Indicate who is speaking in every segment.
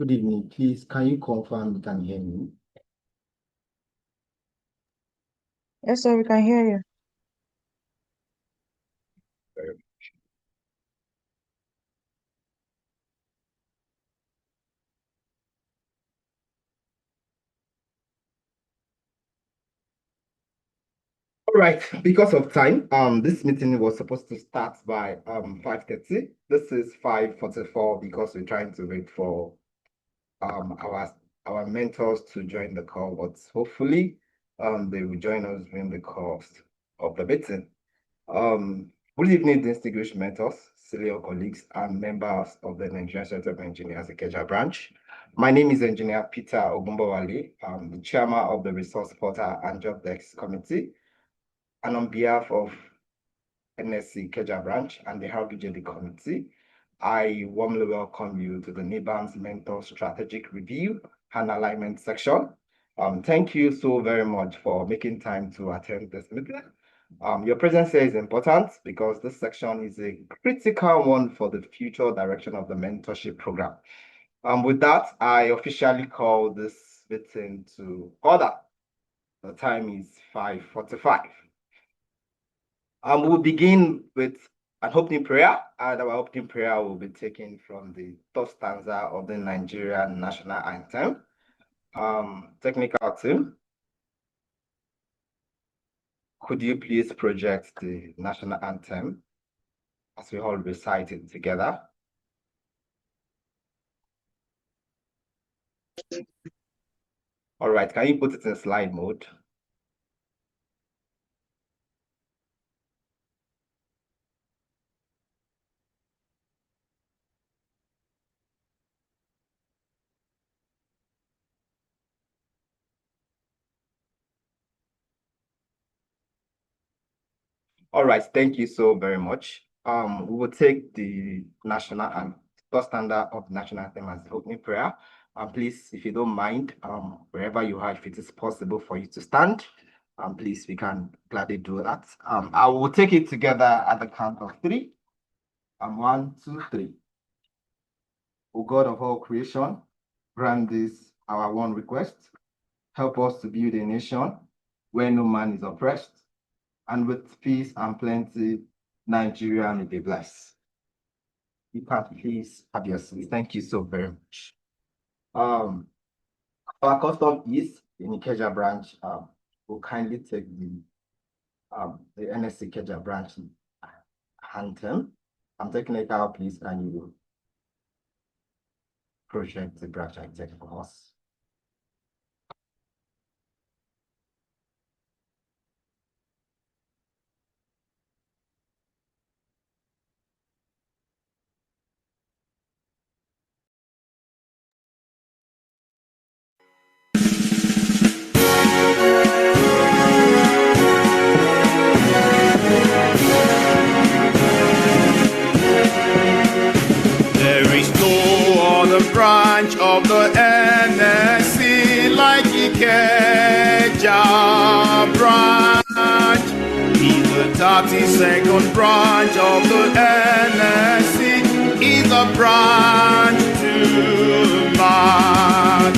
Speaker 1: Good evening. Please, can you confirm you can hear me?
Speaker 2: Yes, sir, we can hear you.
Speaker 1: All right, because of time, this meeting was supposed to start by 5:30. This is 5:44 because we're trying to wait for our mentors to join the call, but hopefully they will join us during the course of the meeting. Good evening, distinguished mentors, senior colleagues, and members of the Nigerian Center of Engineers Ikeja branch. My name is Engineer Peter Ogunbowale. I'm the chairman of the Resource Portal and Job Desk Committee. And on behalf of NSC Ikeja branch and the RBJD committee, I warmly welcome you to the NIBAAMS Mentor Strategic Review and Alignment section. Thank you so very much for making time to attend this meeting. Your presence here is important because this section is a critical one for the future direction of the mentorship program. With that, I officially call this meeting to order. The time is 5:45. We'll begin with an opening prayer, and our opening prayer will be taken from the third stanza of the Nigerian national anthem. Technical team, could you please project the national anthem as we all recite it together? All right, can you put it in slide mode? All right, thank you so very much. We will take the national and first standard of national anthem as the opening prayer. Please, if you don't mind, wherever you are, if it is possible for you to stand, please, we can gladly do that. I will take it together at the count of 3. 1, 2, 3. O God of all creation, grant this our one request. Help us to build a nation where no man is oppressed, and with peace and plenty, Nigeria may be blessed. You can please have your seat. Thank you so very much. Our custom is in Ikeja branch will kindly take the NSC Ikeja branch anthem. Technical, please, can you project the branch anthem for us?
Speaker 3: Branch of the NSC like Ikeja branch. He's the 32nd branch of the NSC. He's a branch to match.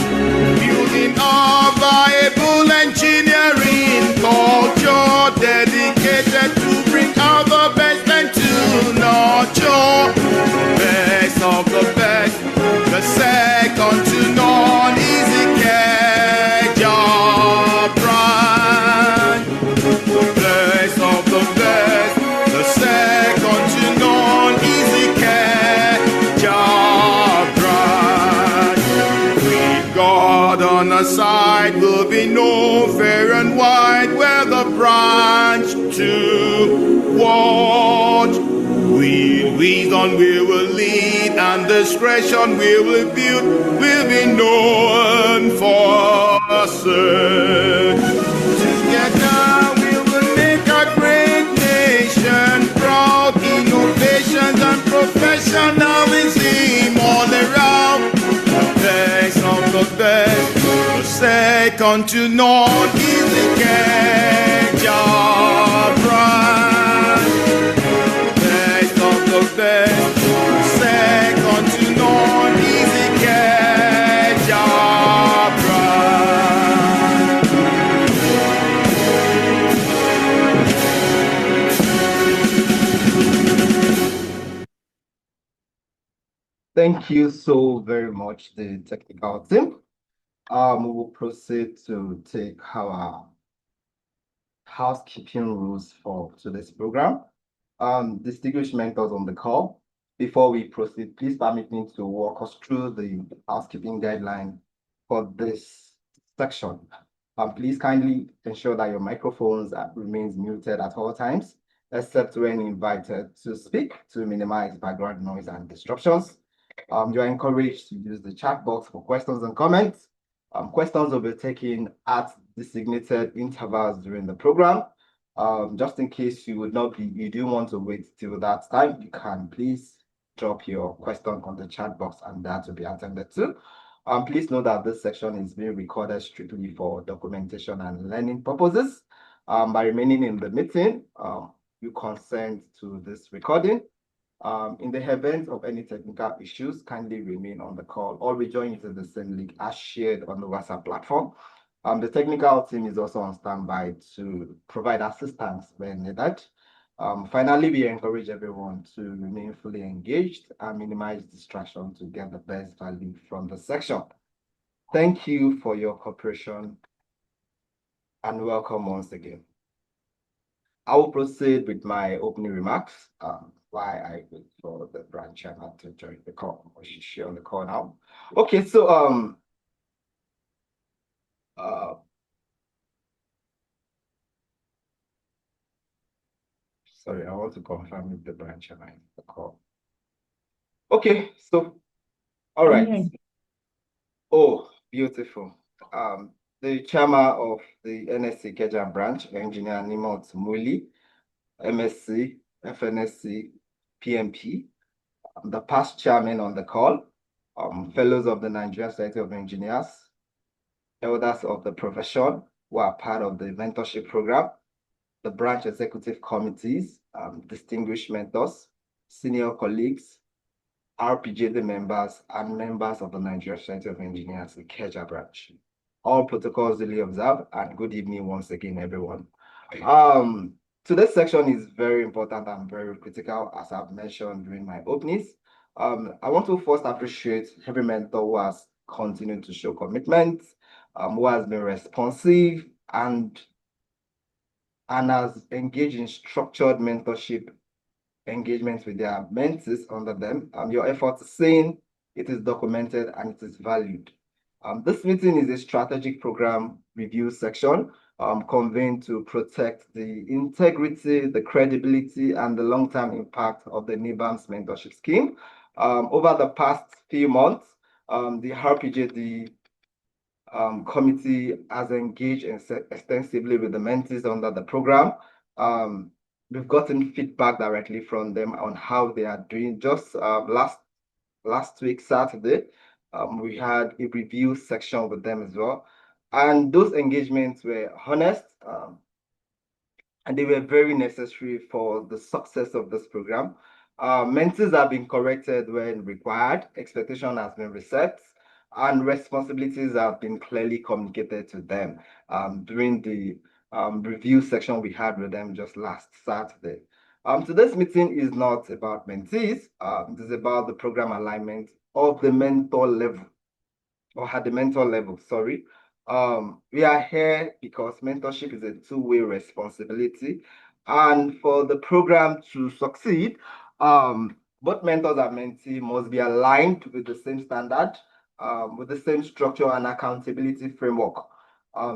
Speaker 3: Building a viable engineering culture dedicated to bring out the best and to nurture the best of the best. The second to none is Ikeja branch. The best of the best. The second to none is Ikeja branch. With God on our side will be no fair and wide. Where the branch to watch. With wisdom we will lead, and discretion we will build, will be known for certain. Together we will make a great nation, proud innovations and professionalism all around. The best of the best, the second to none is Ikeja branch. The best, second to none is Ikeja
Speaker 1: Thank you so very much, the technical team. We will proceed to take our housekeeping rules for today's program. Distinguished mentors on the call, before we proceed, please permit me to walk us through the housekeeping guideline for this section. Please kindly ensure that your microphones remains muted at all times, except when invited to speak to minimize background noise and disruptions. You are encouraged to use the chat box for questions and comments. Questions will be taken at designated intervals during the program. Just in case you do want to wait till that time, you can please drop your question on the chat box and that will be attended to. Please note that this section is being recorded strictly for documentation and learning purposes. By remaining in the meeting, you consent to this recording. In the event of any technical issues, kindly remain on the call or rejoin into the same link as shared on the WhatsApp platform. The technical team is also on standby to provide assistance when needed. Finally, we encourage everyone to remain fully engaged and minimize distraction to get the best value from the section. Thank you for your cooperation and welcome once again. I will proceed with my opening remarks while I wait for the branch chairman to join the call, or she's here on the call now. Okay, so sorry, I want to confirm if the branch chairman is on the call. Okay, so all right. Oh, beautiful. The chairman of the NSC Ikeja branch, Engineer Nimot Mulli, MSc, FNSC, PMP, the past chairman on the call, fellows of the Nigerian Society of Engineers, elders of the profession who are part of the mentorship program, the branch executive committees, distinguished mentors, senior colleagues, RPJD members, and members of the Nigerian Society of Engineers, the Ikeja branch. All protocols duly observed, and good evening once again, everyone. Today's section is very important and very critical, as I've mentioned during my openings. I want to first appreciate every mentor who has continued to show commitment, who has been responsive, and has engaged in structured mentorship engagements with their mentees under them. Your effort is seen, it is documented, and it is valued. This meeting is a strategic program review section convened to protect the integrity, the credibility, and the long-term impact of the NIBAAMS mentorship scheme. Over the past few months, the RPJD committee has engaged extensively with the mentees under the program. We've gotten feedback directly from them on how they are doing. Just last week, Saturday, we had a review section with them as well. And those engagements were honest, and they were very necessary for the success of this program. Mentees have been corrected when required, expectation has been reset, and responsibilities have been clearly communicated to them during the review section we had with them just last Saturday. Today's meeting is not about mentees, it is about the program alignment of the mentor level, or at the mentor level, sorry. We are here because mentorship is a two-way responsibility. And for the program to succeed, both mentors and mentee must be aligned with the same standard, with the same structure and accountability framework.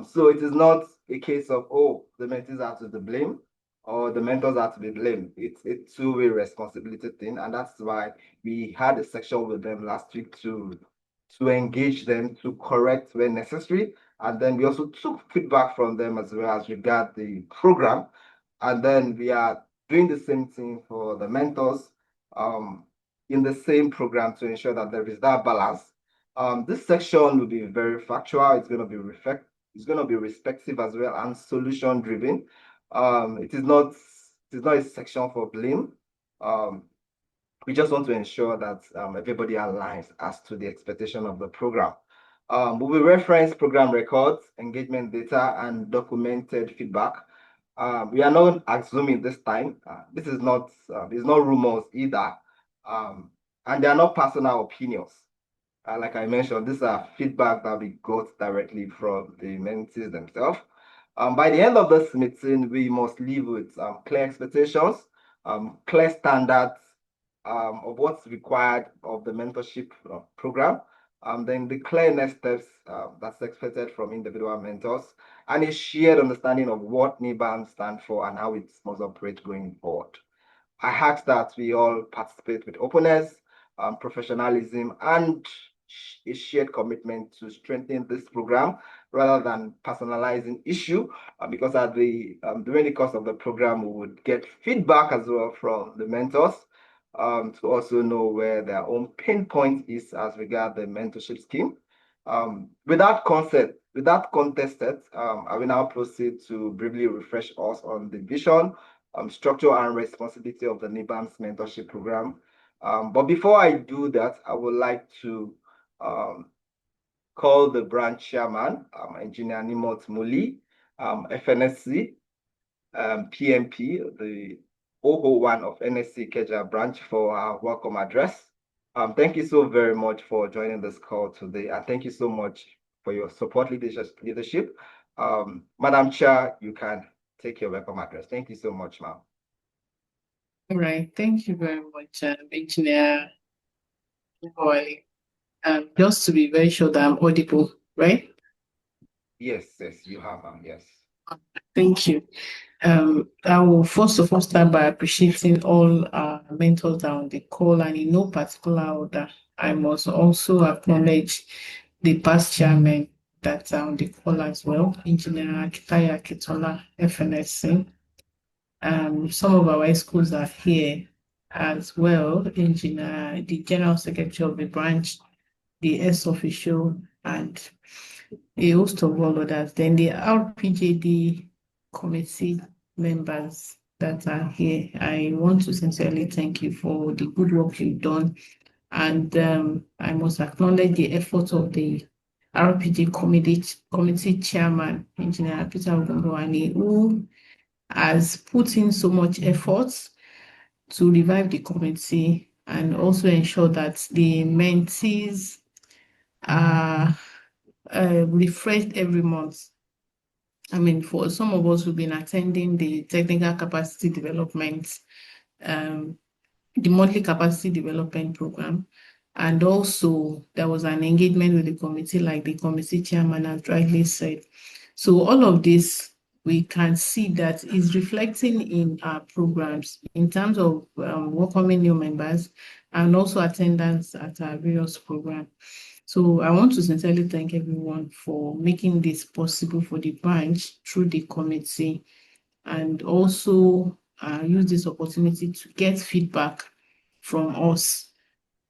Speaker 1: So it is not a case of, oh, the mentees are to the blame or the mentors are to be blamed. It's a two-way responsibility thing. And that's why we had a section with them last week to engage them, to correct when necessary. And then we also took feedback from them as well as regard the program. And then we are doing the same thing for the mentors in the same program to ensure that there is that balance. This section will be very factual. It's going to be respective as well and solution driven. It is not a section for blame. We just want to ensure that everybody aligns as to the expectation of the program. We will reference program records, engagement data, and documented feedback. We are not assuming this time. This is not rumors either. and they are not personal opinions. Like I mentioned, these are feedback that we got directly from the mentees themselves. By the end of this meeting, we must leave with clear expectations, clear standards of what's required of the mentorship program, then the clear next steps that's expected from individual mentors, and a shared understanding of what NIBAAMS stands for and how it must operate going forward. I ask that we all participate with openness, professionalism, and a shared commitment to strengthen this program rather than personalizing issue. Because at the during the course of the program, we would get feedback as well from the mentors to also know where their own pain point is as regard the mentorship scheme. Without contested, I will now proceed to briefly refresh us on the vision, structure and responsibility of the NIBAAMS mentorship program. But before I do that, I would like to call the branch chairman, Engineer Nimot Mulli, FNSC, PMP, the 001 of NSC Keja branch for our welcome address. Thank you so very much for joining this call today, and thank you so much for your support leadership. Madam Chair, you can take your welcome address. Thank you so much, ma'am.
Speaker 4: All right, thank you very much, Engineer Ogunbowale. Just to be very sure that I'm audible, right?
Speaker 1: Yes, you have, ma'am. Yes.
Speaker 4: Thank you. I will first of all start by appreciating all our mentors that are on the call, and in no particular order, I must also acknowledge the past chairmen that are on the call as well, Engineer Akitaya Akitola, FNSC. Some of our schools are here as well, Engineer, the General Secretary of the branch, the S official, and a host of all others. Then the RPJD committee members that are here, I want to sincerely thank you for the good work you've done. And I must acknowledge the efforts of the RPG committee chairman, Engineer Peter Ogunbowale, who has put in so much effort to revive the committee and also ensure that the mentees are refreshed every month. I mean, for some of us who've been attending the technical capacity development, the monthly capacity development program, and also there was an engagement with the committee, like the committee chairman has rightly said. So all of this, we can see that is reflecting in our programs in terms of welcoming new members and also attendance at our various programs. So I want to sincerely thank everyone for making this possible for the branch through the committee, and also use this opportunity to get feedback from us.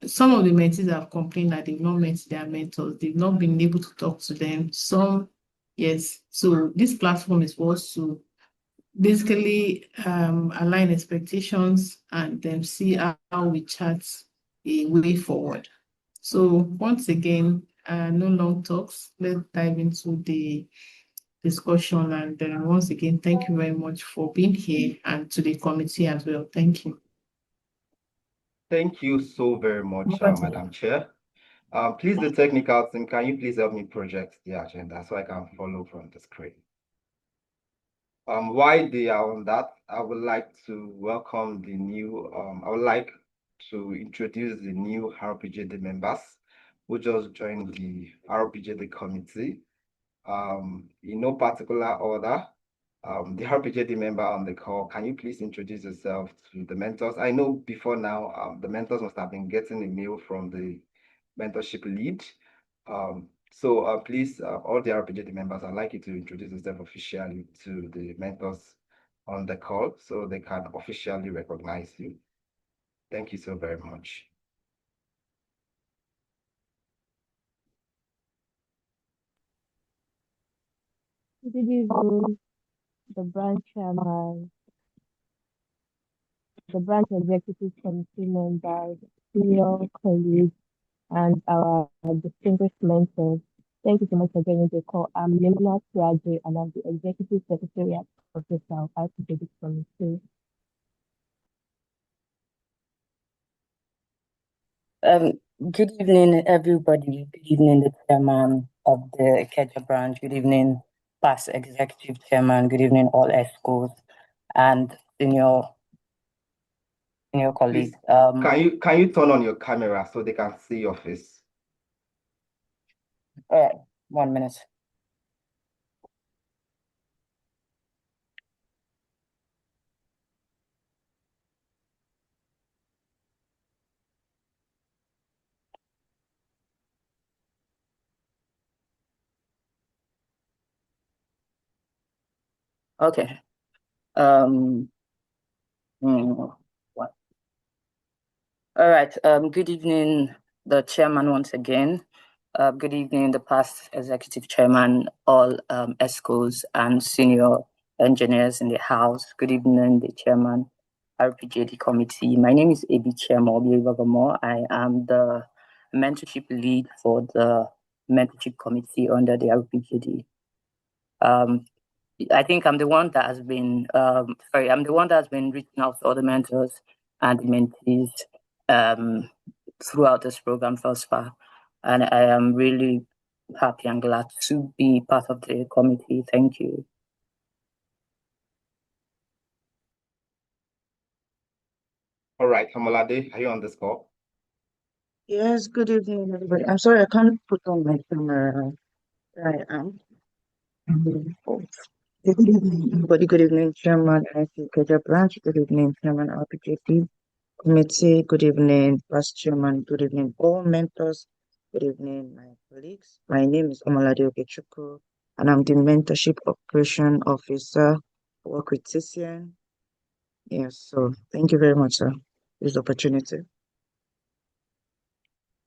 Speaker 4: Some of the mentees have complained that they've not met their mentors, they've not been able to talk to them. Some, yes. So this platform is for us to basically align expectations and then see how we chart a way forward. So once again, no long talks. Let's dive into the discussion. And once again, thank you very much for being here, and to the committee as well. Thank you.
Speaker 1: Thank you so very much, Madam Chair. Please, the technical team, can you please help me project the agenda so I can follow from the screen? While they are on that, I would like to welcome the new, I would like to introduce the new RPJD members who just joined the RPJD committee. In no particular order, the RPJD member on the call, can you please introduce yourself to the mentors? I know before now, the mentors must have been getting a mail from the mentorship lead. So please, all the RPJD members, I'd like you to introduce yourself officially to the mentors on the call so they can officially recognize you. Thank you so very much.
Speaker 5: Good evening, the branch chairman, the branch executive committee members, senior colleagues, and our distinguished mentors. Thank you so much for joining the call. I'm Nimot Mulli, and I'm the executive secretariat officer of RPJD committee.
Speaker 6: Good evening, everybody. Good evening, the chairman of the Ikeja branch. Good evening, past executive chairman. Good evening, all ESCOs and senior colleagues.
Speaker 1: Can you turn on your camera so they can see your face?
Speaker 6: 1 minute. Okay. What? All right. Good evening, the chairman once again. Good evening, the past executive chairman, all ESCOs and senior engineers in the house. Good evening, the chairman, RPJD committee. My name is Abi Chemo. I am the mentorship lead for the mentorship committee under the RPJD. I think I'm the one that has been reaching out to other mentors and mentees throughout this program thus far. And I am really happy and glad to be part of the committee. Thank you.
Speaker 1: All right, Hamolade, are you on this call?
Speaker 2: Yes, good evening, everybody. I'm sorry I can't put on my camera. I am. Good evening, everybody. Good evening, Chairman Ikeja branch. Good evening, Chairman RPJP committee. Good evening, past chairman. Good evening, all mentors. Good evening, my colleagues. My name is Omalade Okechukwu, and I'm the mentorship operation officer. I work with TCN. Yes, so thank you very much, sir, for this opportunity.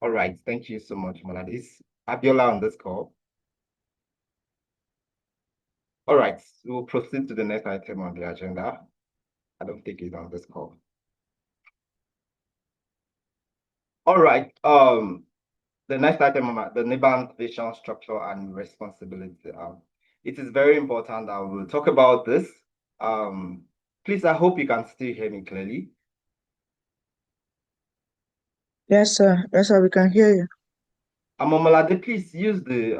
Speaker 1: All right, thank you so much, Hamolade. Is Abiola on this call? All right, we'll proceed to the next item on the agenda. I don't think he's on this call. All right, the next item on the NIBAAMS vision, structure, and responsibility. It is very important that we'll talk about this. Please, I hope you can still hear me clearly.
Speaker 2: Yes, sir. Yes, sir. We can hear you.
Speaker 1: Omolade, please use the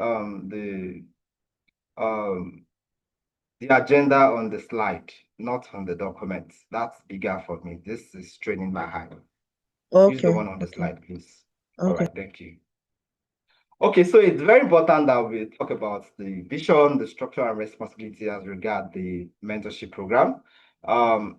Speaker 1: agenda on the slide, not on the document. That's bigger for me. This is straining my hand. Use the one on the slide, please.
Speaker 2: Okay.
Speaker 1: All right, thank you. Okay, so it's very important that we talk about the vision, the structure, and responsibility as regard the mentorship program. I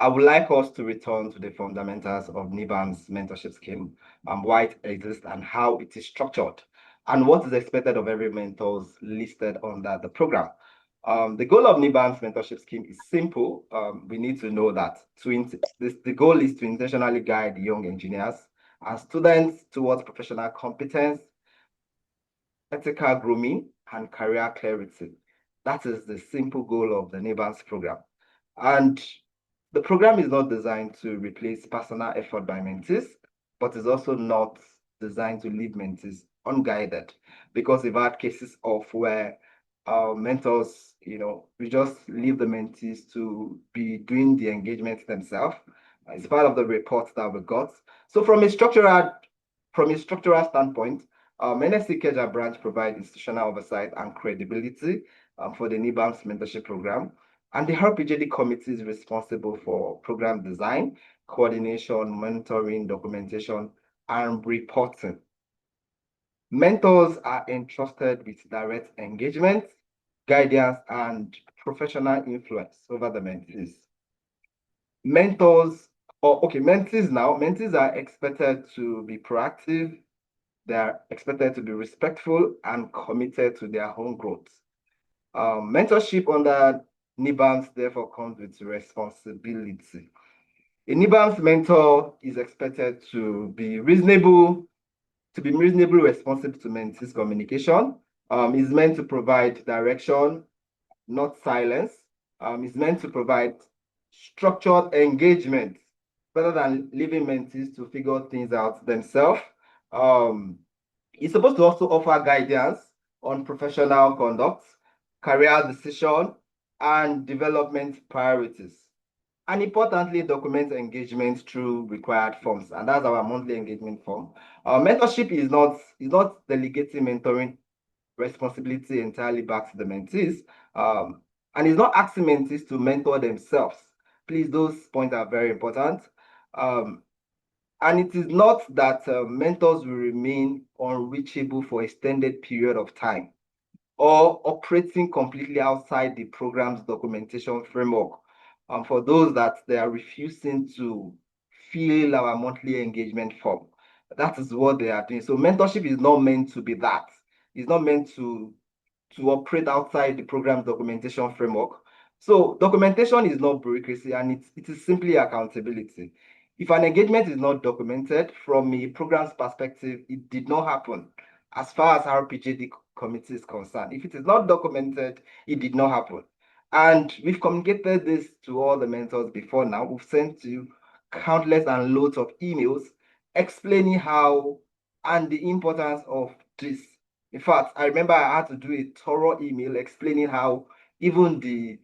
Speaker 1: would like us to return to the fundamentals of NIBAAMS mentorship scheme, why it exists and how it is structured, and what is expected of every mentors listed under the program. The goal of NIBAAMS mentorship scheme is simple. We need to know that the goal is to intentionally guide young engineers and students towards professional competence, ethical grooming, and career clarity. That is the simple goal of the NIBAAMS program. And the program is not designed to replace personal effort by mentees, but is also not designed to leave mentees unguided, because we've had cases of where mentors, we just leave the mentees to be doing the engagement themselves. It's part of the report that we got. So from a structural standpoint, NSC Ikeja branch provides institutional oversight and credibility for the NIBAAMS mentorship program. And the RPJD committee is responsible for program design, coordination, mentoring, documentation, and reporting. Mentors are entrusted with direct engagement, guidance, and professional influence over the mentees. Mentees are expected to be proactive, they're expected to be respectful and committed to their own growth. Mentorship under NIBAAMS therefore comes with responsibility. A NIBAAMS mentor is expected to be reasonably responsive to mentees' communication. Is meant to provide direction, not silence. Is meant to provide structured engagement rather than leaving mentees to figure things out themselves. It's supposed to also offer guidance on professional conduct, career decision, and development priorities. And importantly, document engagement through required forms, and that's our monthly engagement form. Mentorship is not delegating mentoring responsibility entirely back to the mentees, and it's not asking mentees to mentor themselves. Please, those points are very important. And it is not that mentors will remain unreachable for extended period of time or operating completely outside the program's documentation framework. For those that they are refusing to fill our monthly engagement form, that is what they are doing. So mentorship is not meant to be that. It's not meant to operate outside the program's documentation framework. So documentation is not bureaucracy, and it is simply accountability. If an engagement is not documented from a program's perspective, it did not happen as far as RPJD committee is concerned. If it is not documented, it did not happen. And we've communicated this to all the mentors before now. We've sent you countless and loads of emails explaining how and the importance of this. In fact, I remember I had to do a thorough email explaining how even the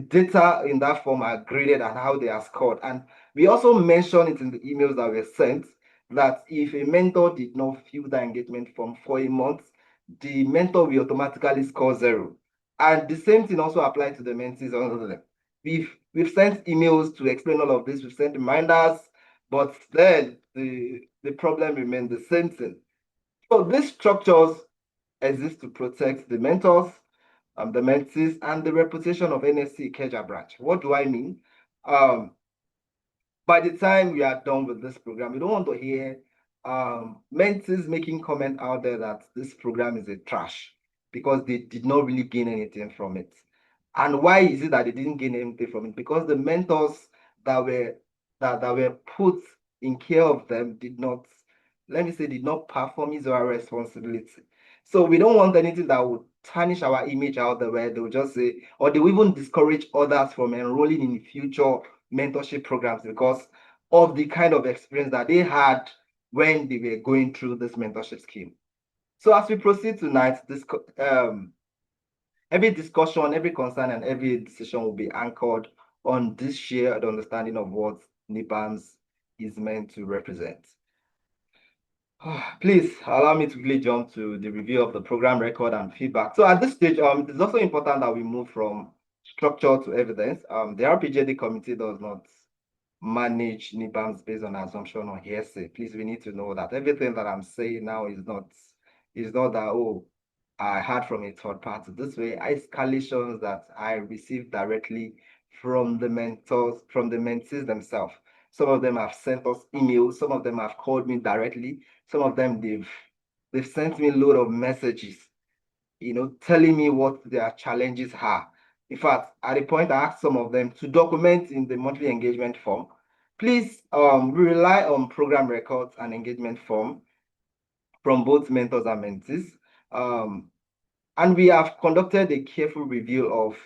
Speaker 1: data in that form are graded and how they are scored. And we also mentioned it in the emails that were sent that if a mentor did not fill the engagement form for a month, the mentor will automatically score 0. And the same thing also applies to the mentees under them. We've sent emails to explain all of this, we've sent reminders, but then the problem remains the same thing. So these structures exist to protect the mentors, the mentees, and the reputation of NSC Ikeja branch. What do I mean? By the time we are done with this program, we don't want to hear mentees making comment out there that this program is a trash because they did not really gain anything from it. And why is it that they didn't gain anything from it? Because the mentors that were put in care of them did not perform his or her responsibility. So we don't want anything that would tarnish our image out there where they'll just say, or they will even discourage others from enrolling in future mentorship programs because of the kind of experience that they had when they were going through this mentorship scheme. So as we proceed tonight, every discussion, every concern, and every decision will be anchored on this shared understanding of what NIBAAMS is meant to represent. Please allow me to quickly jump to the review of the program record and feedback. So at this stage, it is also important that we move from structure to evidence. The RPJD committee does not manage NIBAAMS based on assumption or hearsay. Please, we need to know that everything that I'm saying now is not that, oh, I heard from a third party. This way, escalations that I received directly from the mentors, from the mentees themselves. Some of them have sent us emails, some of them have called me directly, some of them they've sent me a load of messages, telling me what their challenges are. In fact, at a point I asked some of them to document in the monthly engagement form. Please, we rely on program records and engagement form from both mentors and mentees. And we have conducted a careful review of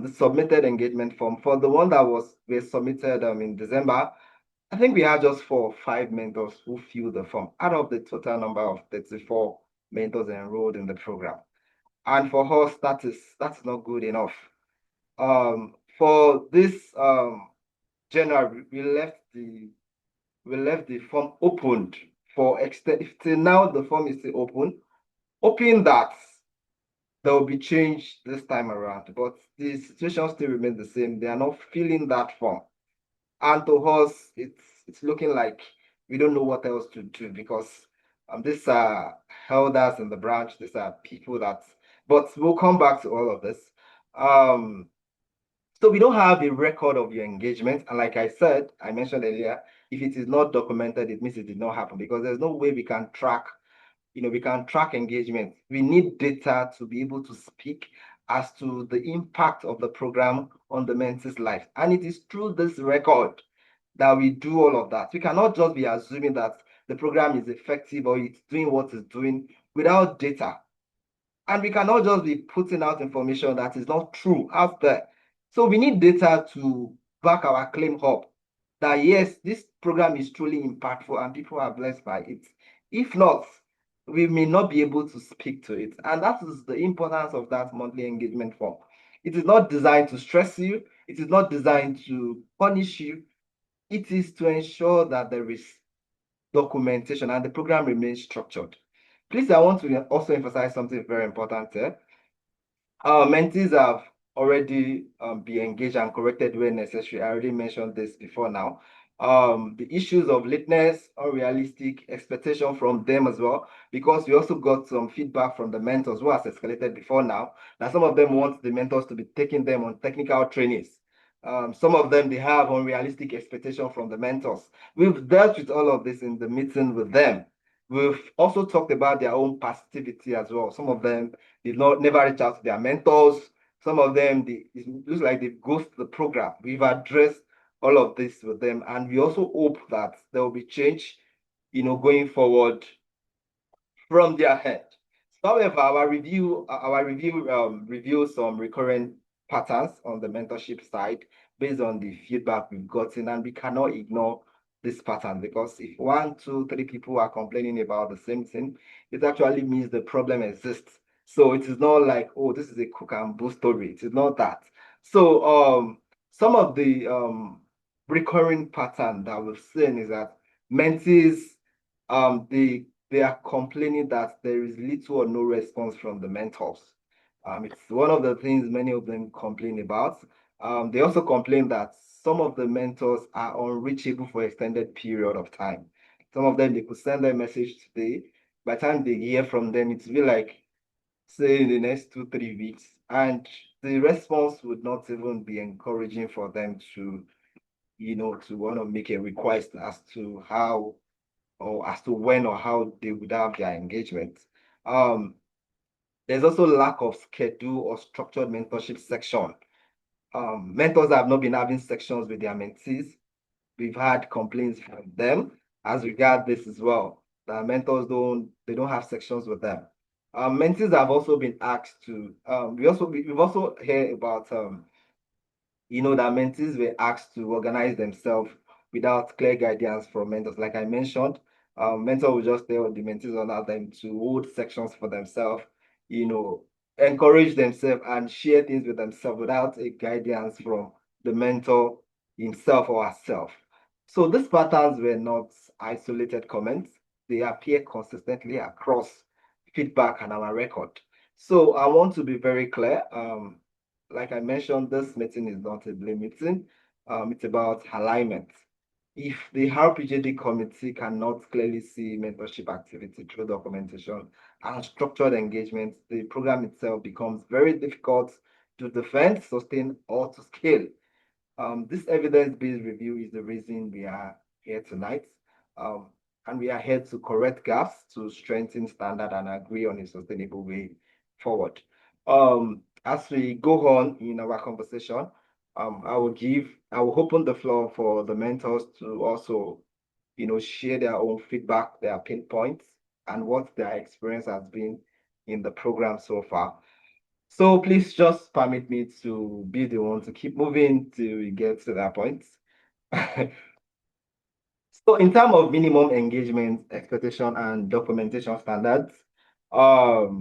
Speaker 1: the submitted engagement form. For the one that was submitted in December, I think we had just 4 or 5 mentors who filled the form out of the total number of 34 mentors enrolled in the program. And for us, that's not good enough. For this January, we left the form opened for extent. Till now, the form is still open, hoping that there will be change this time around. But the situation still remains the same. They are not filling that form, and to us, it's looking like we don't know what else to do because these are elders in the branch. These are people that. But we'll come back to all of this. So we don't have a record of your engagement. And like I mentioned earlier, if it is not documented, it means it did not happen because there's no way we can track, engagement. We need data to be able to speak as to the impact of the program on the mentee's life. And it is through this record that we do all of that. We cannot just be assuming that the program is effective or it's doing what it's doing without data. And we cannot just be putting out information that is not true out there. So we need data to back our claim up that yes, this program is truly impactful and people are blessed by it. If not, we may not be able to speak to it. And that is the importance of that monthly engagement form. It is not designed to stress you. It is not designed to punish you. It is to ensure that there is documentation and the program remains structured. Please, I want to also emphasize something very important here. Our mentees have already been engaged and corrected where necessary. I already mentioned this before now. The issues of lateness, unrealistic expectation from them as well, because we also got some feedback from the mentors who has escalated before now, that some of them want the mentors to be taking them on technical trainings. Some of them, they have unrealistic expectation from the mentors. We've dealt with all of this in the meeting with them. We've also talked about their own passivity as well. Some of them did not never reach out to their mentors. Some of them, it looks like they've ghosted the program. We've addressed all of this with them, and we also hope that there will be change, going forward from their head. However, our review reveals some recurrent patterns on the mentorship side based on the feedback we've gotten, and we cannot ignore this pattern, because if 1, 2, 3 people are complaining about the same thing, it actually means the problem exists. So it is not like, oh, this is a cook and bull story. It is not that. So some of the recurring pattern that we've seen is that mentees they are complaining that there is little or no response from the mentors. It's one of the things many of them complain about. They also complain that some of the mentors are unreachable for extended period of time. Some of them, they could send a message today. By the time they hear from them, it will be like, say, in the next 2, 3 weeks. And the response would not even be encouraging for them to, to want to make a request as to how or as to when or how they would have their engagement. There's also lack of schedule or structured mentorship section. Mentors have not been having sections with their mentees. We've had complaints from them as regard this as well. The mentors don't have sections with them. Mentees have also been asked to. We've also heard about that mentees were asked to organize themselves without clear guidance from mentors. Like I mentioned, mentor will just tell the mentees under them to hold sections for themselves, encourage themselves and share things with themselves without a guidance from the mentor himself or herself. So these patterns were not isolated comments. They appear consistently across feedback and our record. So I want to be very clear. Like I mentioned, this meeting is not a blame meeting. It's about alignment. If the RPJD committee cannot clearly see mentorship activity through documentation and structured engagement, the program itself becomes very difficult to defend, sustain, or to scale. This evidence-based review is the reason we are here tonight. And we are here to correct gaps, to strengthen standard and agree on a sustainable way forward. As we go on in our conversation, I will open the floor for the mentors to also, share their own feedback, their pain points, and what their experience has been in the program so far. So please just permit me to be the one to keep moving till we get to that point. So in terms of minimum engagement expectation and documentation standards, for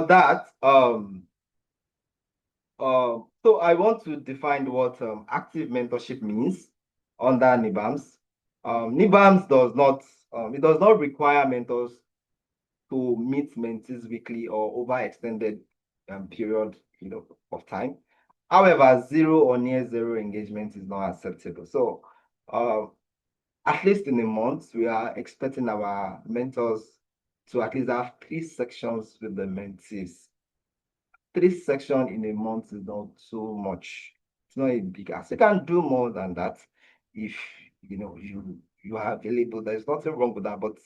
Speaker 1: that, so I want to define what active mentorship means under NIBAAMS. NIBAAMS does not require mentors to meet mentees weekly or over extended period, of time. However, zero or near zero engagement is not acceptable. So, at least in a month, we are expecting our mentors to at least have 3 sections with the mentees. 3 sections in a month is not so much. It's not a big ask. You can do more than that if you are available. There's nothing wrong with that, but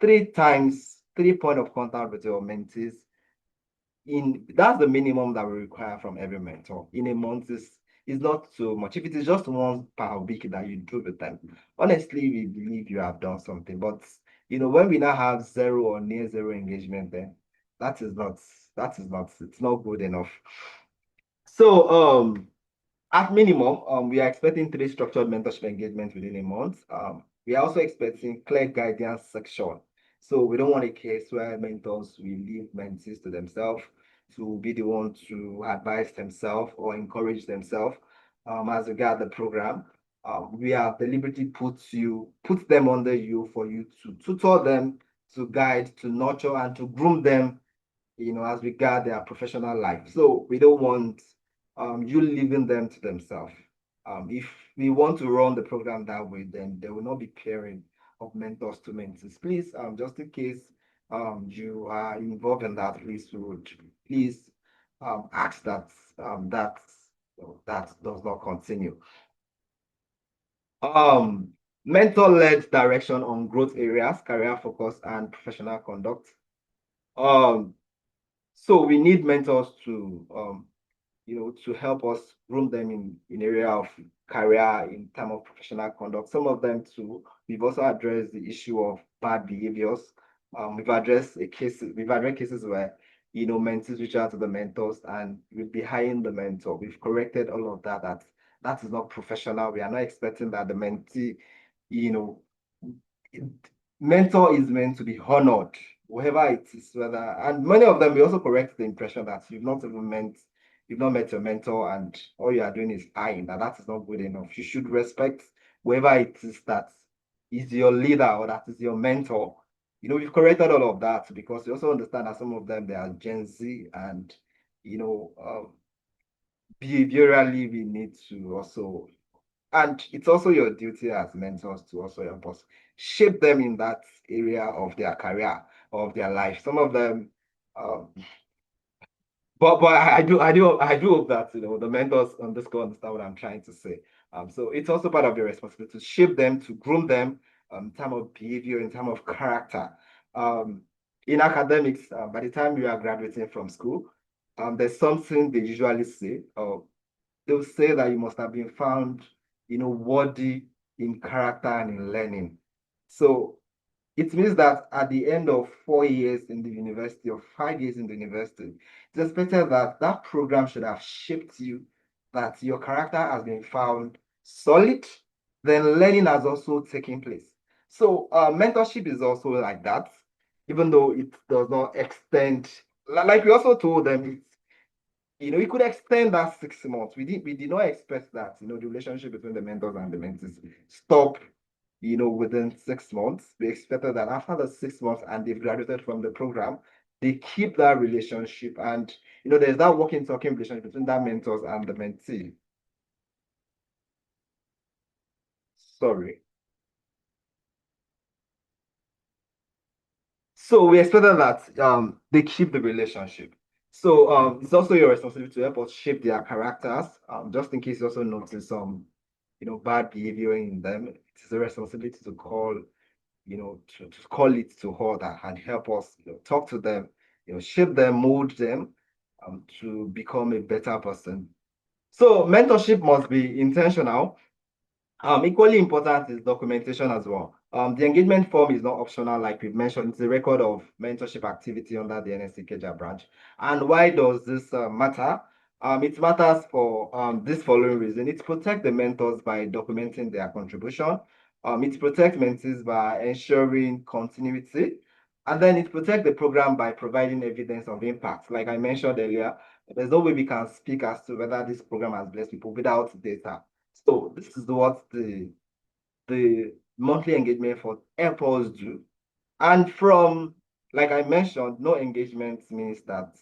Speaker 1: 3 times 3 point of contact with your mentees, that's the minimum that we require from every mentor in a month is not so much. If it is just once per week that you do with them, honestly, we believe you have done something. But when we now have 0 or near 0 engagement, then it's not good enough. So at minimum, we are expecting 3 structured mentorship engagements within a month. We are also expecting clear guidance section So we don't want a case where mentors will leave mentees to themselves to be the one to advise themselves or encourage themselves as regard the program. We have deliberately put them under you for you to tutor them, to guide, to nurture, and to groom them, as regard their professional life. So we don't want you leaving them to themselves. If we want to run the program that way, then there will not be pairing of mentors to mentees. Please, just in case you are involved in that, please ask that that does not continue. Mentor-led direction on growth areas, career focus, and professional conduct. So we need mentors to to help us groom them in area of career, in terms of professional conduct. Some of them too, we've also addressed the issue of bad behaviors. We've addressed cases where mentees reach out to the mentors and we're behind the mentor. We've corrected all of that. That is not professional. We are not expecting that the mentee, you know, mentor is meant to be honored, whoever it is, whether, and many of them we also correct the impression that you've not met your mentor and all you are doing is eyeing, that is not good enough. You should respect whoever it is that is your leader or that is your mentor. We've corrected all of that because we also understand that some of them they are Gen Z and behaviorally we need to also, and it's also your duty as mentors to also help us shape them in that area of their career, of their life. Some of them, but I do hope that the mentors understand what I'm trying to say. So it's also part of your responsibility to shape them, to groom them, in terms of behavior, in terms of character. In academics, by the time you are graduating from school, there's something they usually say. They'll say that you must have been found, worthy in character and in learning. So it means that at the end of 4 years in the university or 5 years in the university, it's expected that that program should have shaped you, that your character has been found solid, then learning has also taken place. So mentorship is also like that, even though it does not extend, like we also told them, we could extend that 6 months. We did not expect that, the relationship between the mentors and the mentees stop, within 6 months. We expected that after the 6 months and they've graduated from the program, they keep that relationship. And, there's that working, talking relationship between that mentors and the mentee. Sorry. So we expected that they keep the relationship. So it's also your responsibility to help us shape their characters. Just in case you also notice some, bad behavior in them, it is a responsibility to call, to call it to order and help us, talk to them, shape them, mold them, to become a better person. So mentorship must be intentional. Equally important is documentation as well. The engagement form is not optional, like we've mentioned. It's a record of mentorship activity under the NSC Ikeja branch. And why does this matter? It matters for this following reason. It protects the mentors by documenting their contribution. It protects mentees by ensuring continuity. And then it protects the program by providing evidence of impact. Like I mentioned earlier, there's no way we can speak as to whether this program has blessed people without data. So this is what the monthly engagement for airports do. And from, like I mentioned, no engagement means that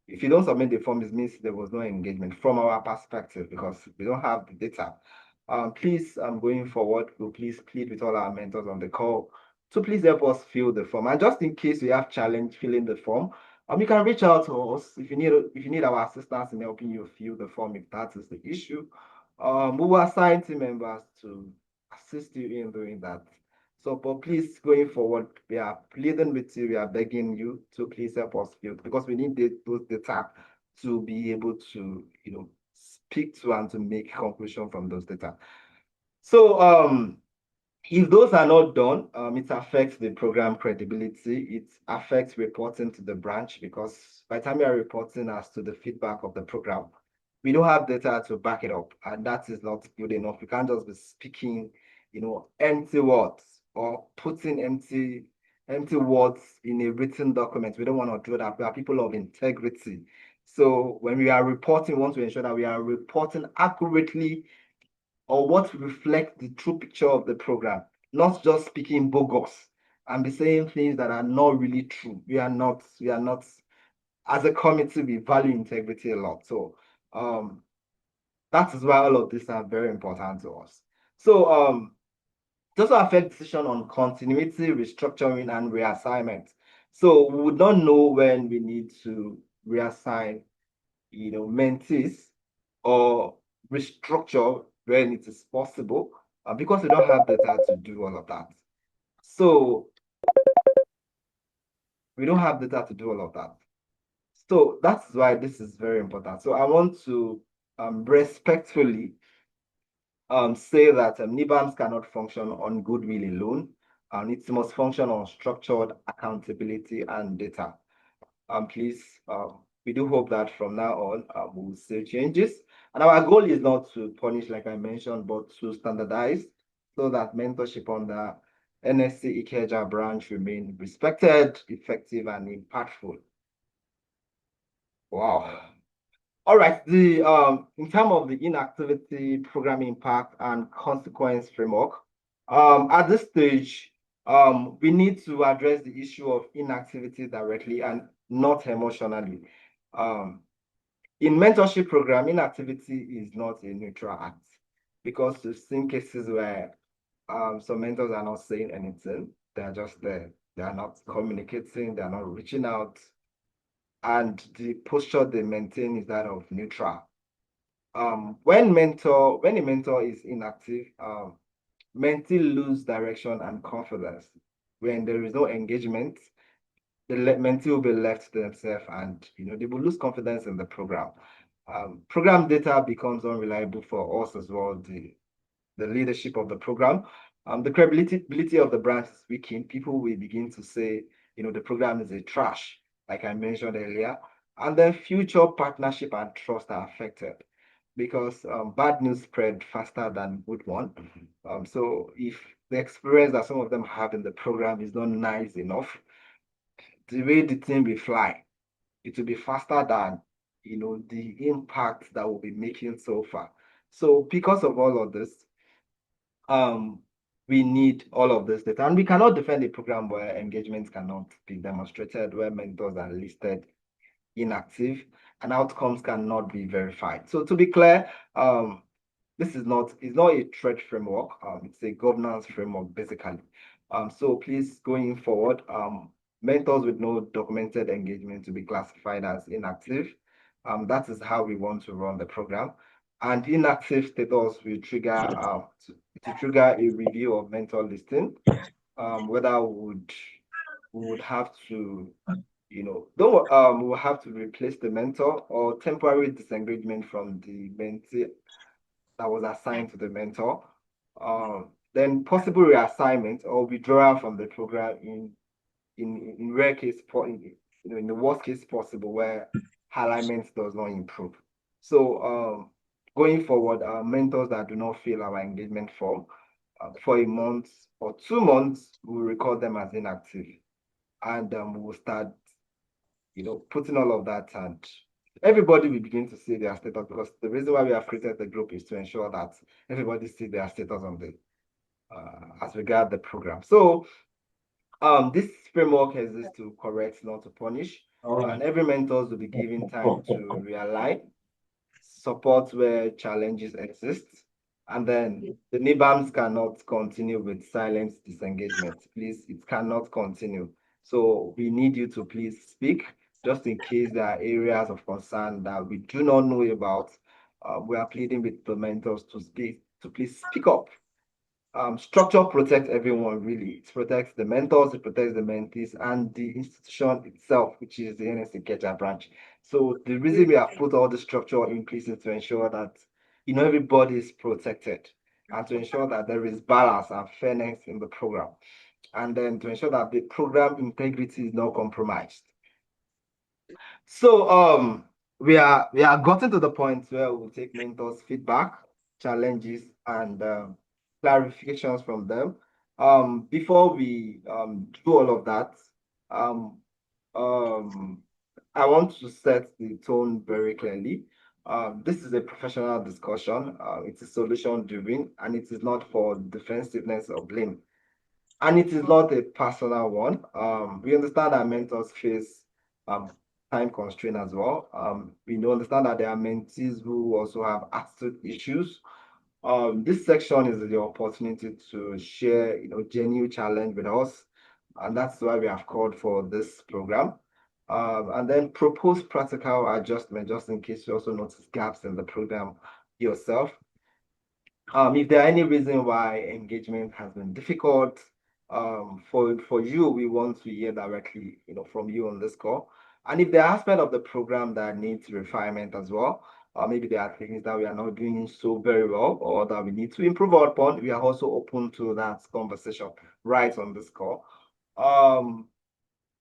Speaker 1: if you don't submit the form, it means there was no engagement from our perspective because we don't have the data. Please, going forward, we'll please plead with all our mentors on the call to please help us fill the form. And just in case we have challenge filling the form, you can reach out to us if you need our assistance in helping you fill the form if that is the issue. We will assign team members to assist you in doing that. So, but please, going forward, we are pleading with you, we are begging you to please help us fill because we need those data to be able to, speak to and to make conclusion from those data. So, if those are not done, it affects the program credibility. It affects reporting to the branch because by the time you are reporting as to the feedback of the program, we don't have data to back it up, and that is not good enough. We can't just be speaking, empty words or putting empty empty words in a written document. We don't want to do that. We are people of integrity. So when we are reporting, we want to ensure that we are reporting accurately or what reflects the true picture of the program, not just speaking bogus and be saying things that are not really true. We are not, as a committee, we value integrity a lot. So that is why all of these are very important to us. So it also affects decision on continuity, restructuring, and reassignment. So we would not know when we need to reassign, mentees or restructure when it is possible, because we don't have data to do all of that. So we don't have data to do all of that. So that's why this is very important. So I want to respectfully say that NIBAAMS cannot function on goodwill alone, and it must function on structured accountability and data. Please, we do hope that from now on, we'll see changes. And our goal is not to punish, like I mentioned, but to standardize so that mentorship on the NSC Ikeja branch remain respected, effective, and impactful. Wow. All right, in terms of the inactivity program impact and consequence framework, at this stage, we need to address the issue of inactivity directly and not emotionally. In mentorship program, inactivity is not a neutral act, because we've seen cases where some mentors are not saying anything. They're just there. They are not communicating. They're not reaching out. And the posture they maintain is that of neutral. When a mentor is inactive, mentee lose direction and confidence. When there is no engagement, the mentee will be left to themselves, and they will lose confidence in the program. Program data becomes unreliable for us as well, the leadership of the program. The credibility of the branch is weakened. People will begin to say, the program is a trash, like I mentioned earlier. And then future partnership and trust are affected, because bad news spread faster than good one. So if the experience that some of them have in the program is not nice enough, the way the team will fly, it will be faster than the impact that we'll be making so far. So because of all of this, we need all of this data, and we cannot defend a program where engagements cannot be demonstrated, where mentors are listed inactive, and outcomes cannot be verified. So to be clear, this is not a threat framework. It's a governance framework, basically. So please, going forward, mentors with no documented engagement to be classified as inactive. That is how we want to run the program. And inactive status will trigger to trigger a review of mentor listing. Whether we would have to, we'll have to replace the mentor, or temporary disengagement from the mentee that was assigned to the mentor. Then possible reassignment or withdrawal from the program in rare case, in the worst case possible, where alignment does not improve. So going forward, mentors that do not fill our engagement form for a month or 2 months, we'll record them as inactive, and we will start putting all of that, and everybody will begin to see their status, because the reason why we have created the group is to ensure that everybody sees their status on the as regard the program. So this framework exists to correct, not to punish, and every mentors will be given time to realign, support where challenges exist, and then the NIBAAMS cannot continue with silent disengagement. Please, it cannot continue. So we need you to please speak, just in case there are areas of concern that we do not know about. We are pleading with the mentors to please speak up. Structure protects everyone, really. It protects the mentors, it protects the mentees, and the institution itself, which is the NSC Ikeja branch. So the reason we have put all the structure in place is to ensure that everybody is protected, and to ensure that there is balance and fairness in the program, and then to ensure that the program integrity is not compromised. So we are gotten to the point where we'll take mentors' feedback, challenges, and clarifications from them. Before we do all of that, um, I want to set the tone very clearly. This is a professional discussion. It is solution driven, and it is not for defensiveness or blame. And it is not a personal one. We understand that mentors face um, time constraint as well. We do understand that there are mentees who also have attitude issues. This section is the opportunity to share, genuine challenge with us, and that's why we have called for this program. And then propose practical adjustment, just in case you also notice gaps in the program yourself. If there are any reason why engagement has been difficult, for you, we want to hear directly, from you on this call. And if there are aspects of the program that needs refinement as well, maybe there are things that we are not doing so very well or that we need to improve upon, we are also open to that conversation right on this call.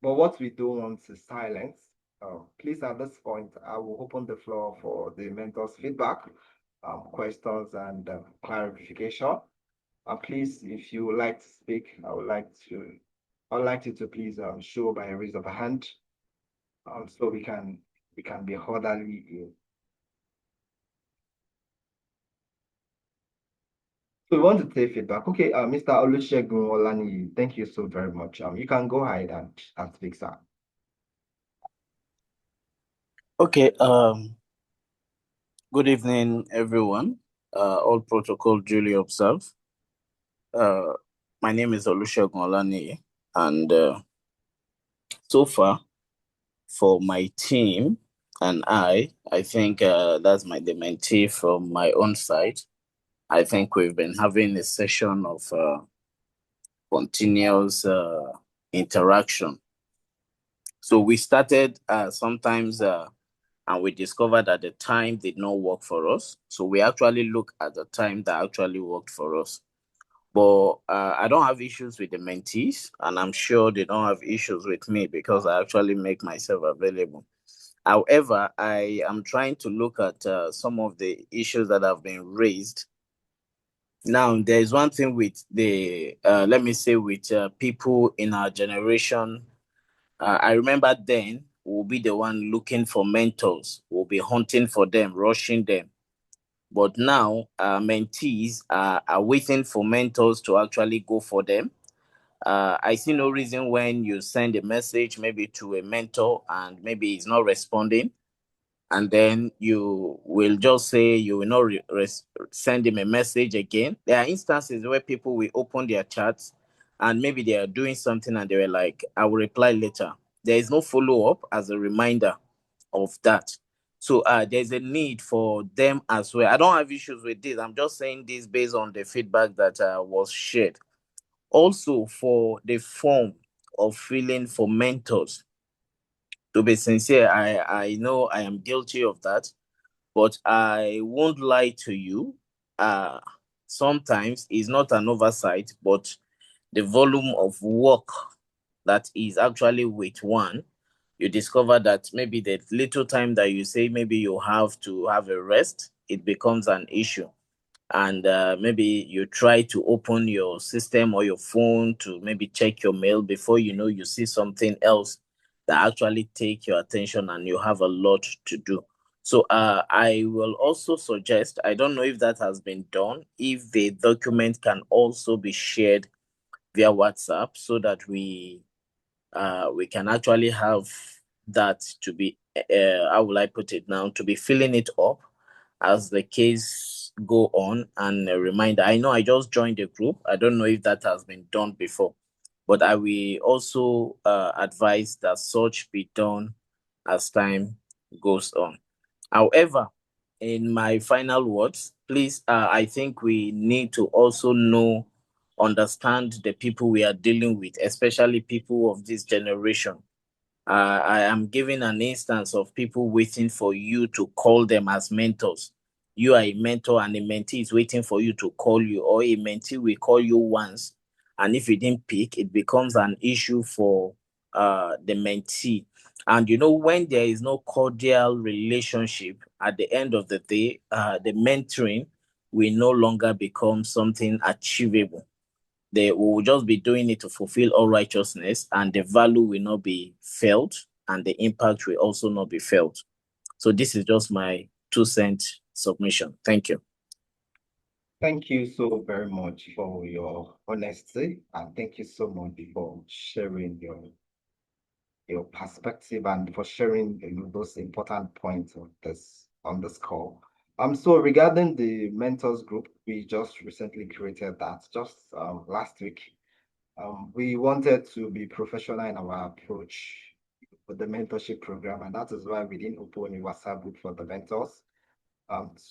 Speaker 1: But what we don't want is silence. Please, at this point, I will open the floor for the mentors' feedback, questions, and clarification. Please, if you would like to speak, I would like you to please show by a raise of a hand, so we can be orderly. So we want to take feedback. Okay, Mr. Olusegun Olani, thank you so very much. You can go ahead and speak, sir.
Speaker 7: Okay, good evening, everyone. All protocol duly observed. My name is Olusegun Olani, and so far, for my team and I think that's the mentee from my own side. I think we've been having a session of continuous interaction. So we started sometimes and we discovered that the time did not work for us. So we actually look at the time that actually worked for us. But I don't have issues with the mentees, and I'm sure they don't have issues with me because I actually make myself available. However, I am trying to look at some of the issues that have been raised. Now, there is one thing with the, let me say, with people in our generation. I remember then we'll be the one looking for mentors. We'll be hunting for them, rushing them. But now mentees are waiting for mentors to actually go for them. I see no reason when you send a message maybe to a mentor and maybe he's not responding, and then you will just say you will not send him a message again. There are instances where people will open their chats and maybe they are doing something and they were like, I will reply later. There is no follow-up as a reminder of that. So there's a need for them as well. I don't have issues with this. I'm just saying this based on the feedback that was shared. Also, for the form of filling for mentors, to be sincere, I know I am guilty of that, but I won't lie to you. Sometimes it's not an oversight, but the volume of work that is actually with one, you discover that maybe the little time that you say maybe you have to have a rest, it becomes an issue. And maybe you try to open your system or your phone to maybe check your mail, before you know, you see something else that actually take your attention and you have a lot to do. So I will also suggest, I don't know if that has been done, if the document can also be shared via WhatsApp so that we can actually have that to be, how will I put it now, to be filling it up as the case go on. And a reminder, I know I just joined the group. I don't know if that has been done before, but I will also advise that such be done as time goes on. However, in my final words, please, I think we need to also understand the people we are dealing with, especially people of this generation. I am giving an instance of people waiting for you to call them as mentors. You are a mentor and a mentee is waiting for you to call you, or a mentee will call you once, and if you didn't pick, it becomes an issue for the mentee. And when there is no cordial relationship, at the end of the day, the mentoring will no longer become something achievable. they will just be doing it to fulfill all righteousness, and the value will not be felt, and the impact will also not be felt. So this is just my 2-cent submission. Thank you.
Speaker 1: Thank you so very much for your honesty, and thank you so much for sharing your perspective and for sharing those important points on this call. So regarding the mentors group, we just recently created that just last week. We wanted to be professional in our approach with the mentorship program, and that is why we didn't open a WhatsApp group for the mentors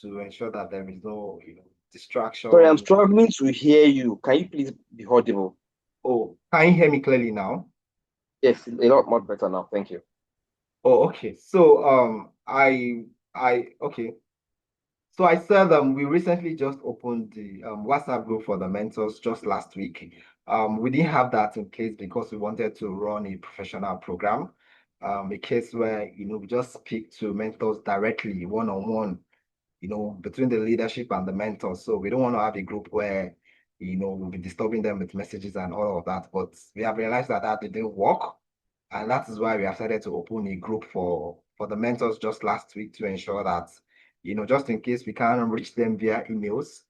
Speaker 1: to ensure that there is no distraction.
Speaker 8: Sorry, I'm struggling to hear you. Can you please be audible?
Speaker 1: Oh, can you hear me clearly now?
Speaker 8: Yes, a lot much better now. Thank you.
Speaker 1: Oh, okay. So okay. So I said we recently just opened the WhatsApp group for the mentors just last week. We didn't have that in place because we wanted to run a professional program, a case where we just speak to mentors directly, one-on-one, between the leadership and the mentors. So we don't want to have a group where we'll be disturbing them with messages and all of that. But we have realized that that didn't work. And that is why we have decided to open a group for the mentors just last week to ensure that, just in case we can't reach them via emails,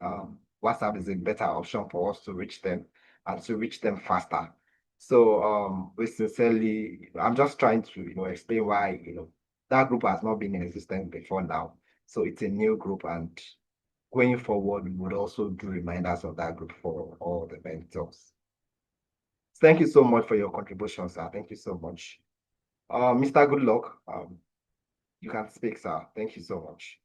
Speaker 1: WhatsApp is a better option for us to reach them and to reach them faster. So we sincerely, I'm just trying to, explain why, that group has not been in existence before now. So it's a new group, and going forward, we would also do reminders of that group for all the mentors. Thank you so much for your contribution, sir. Thank you so much. Mr. Goodluck, you can speak, sir. Thank you so much.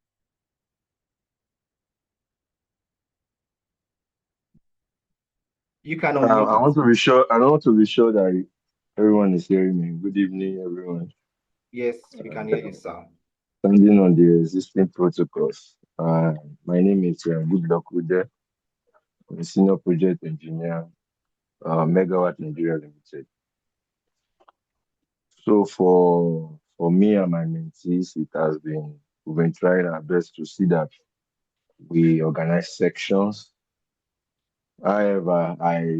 Speaker 1: You can
Speaker 9: I
Speaker 1: unmute.
Speaker 9: want to be sure. I want to be sure that everyone is hearing me. Good evening, everyone.
Speaker 1: Yes, we can hear you, sir.
Speaker 9: Standing on the existing protocols. My name is Goodluck Ude. I'm a senior project engineer, Megawatt Nigeria Limited. So for me and my mentees, we've been trying our best to see that we organize sections. However, I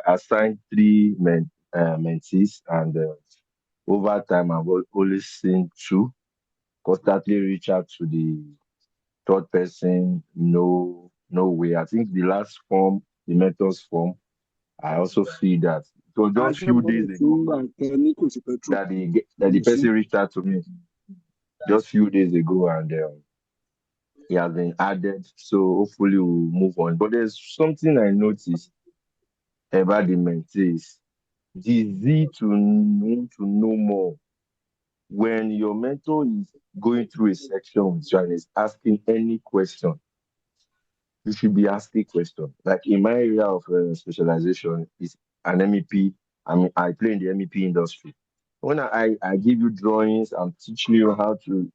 Speaker 9: assigned 3 mentees, and over time I've always seen 2 constantly reach out to the third person. No way. I think the last form, the mentors form, I also see that it was just few days ago that the person reached out to me just few days ago, and he has been added. So hopefully we'll move on. But there's something I noticed about the mentees. The Z to want to know more. When your mentor is going through a section with you and is asking any question, you should be asking questions. Like in my area of specialization is an MEP. I mean, I play in the MEP industry. When I give you drawings, I'm teaching you how to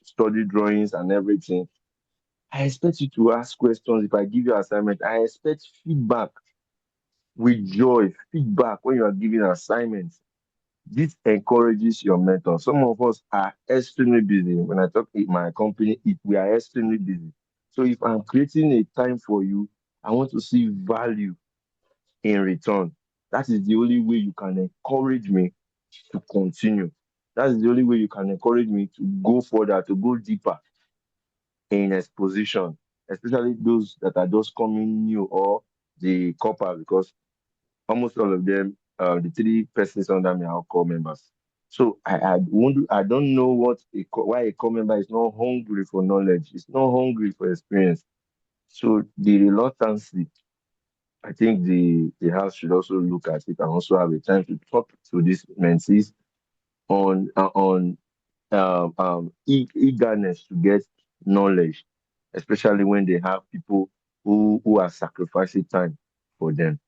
Speaker 9: study drawings and everything. I expect you to ask questions. If I give you assignment, I expect feedback with joy. Feedback when you are giving assignments. This encourages your mentor. Some of us are extremely busy. When I talk in my company, we are extremely busy. So if I'm creating a time for you, I want to see value in return. That is the only way you can encourage me to continue. That is the only way you can encourage me to go further, to go deeper in exposition, especially those that are just coming new or the copper, because almost all of them, the 3 persons under me are core members. So I don't know why a core member is not hungry for knowledge. It's not hungry for experience. So the reluctancy, I think the house should also look at it and also have a time to talk to these mentees on eagerness to get knowledge, especially when they have people who are sacrificing time for them.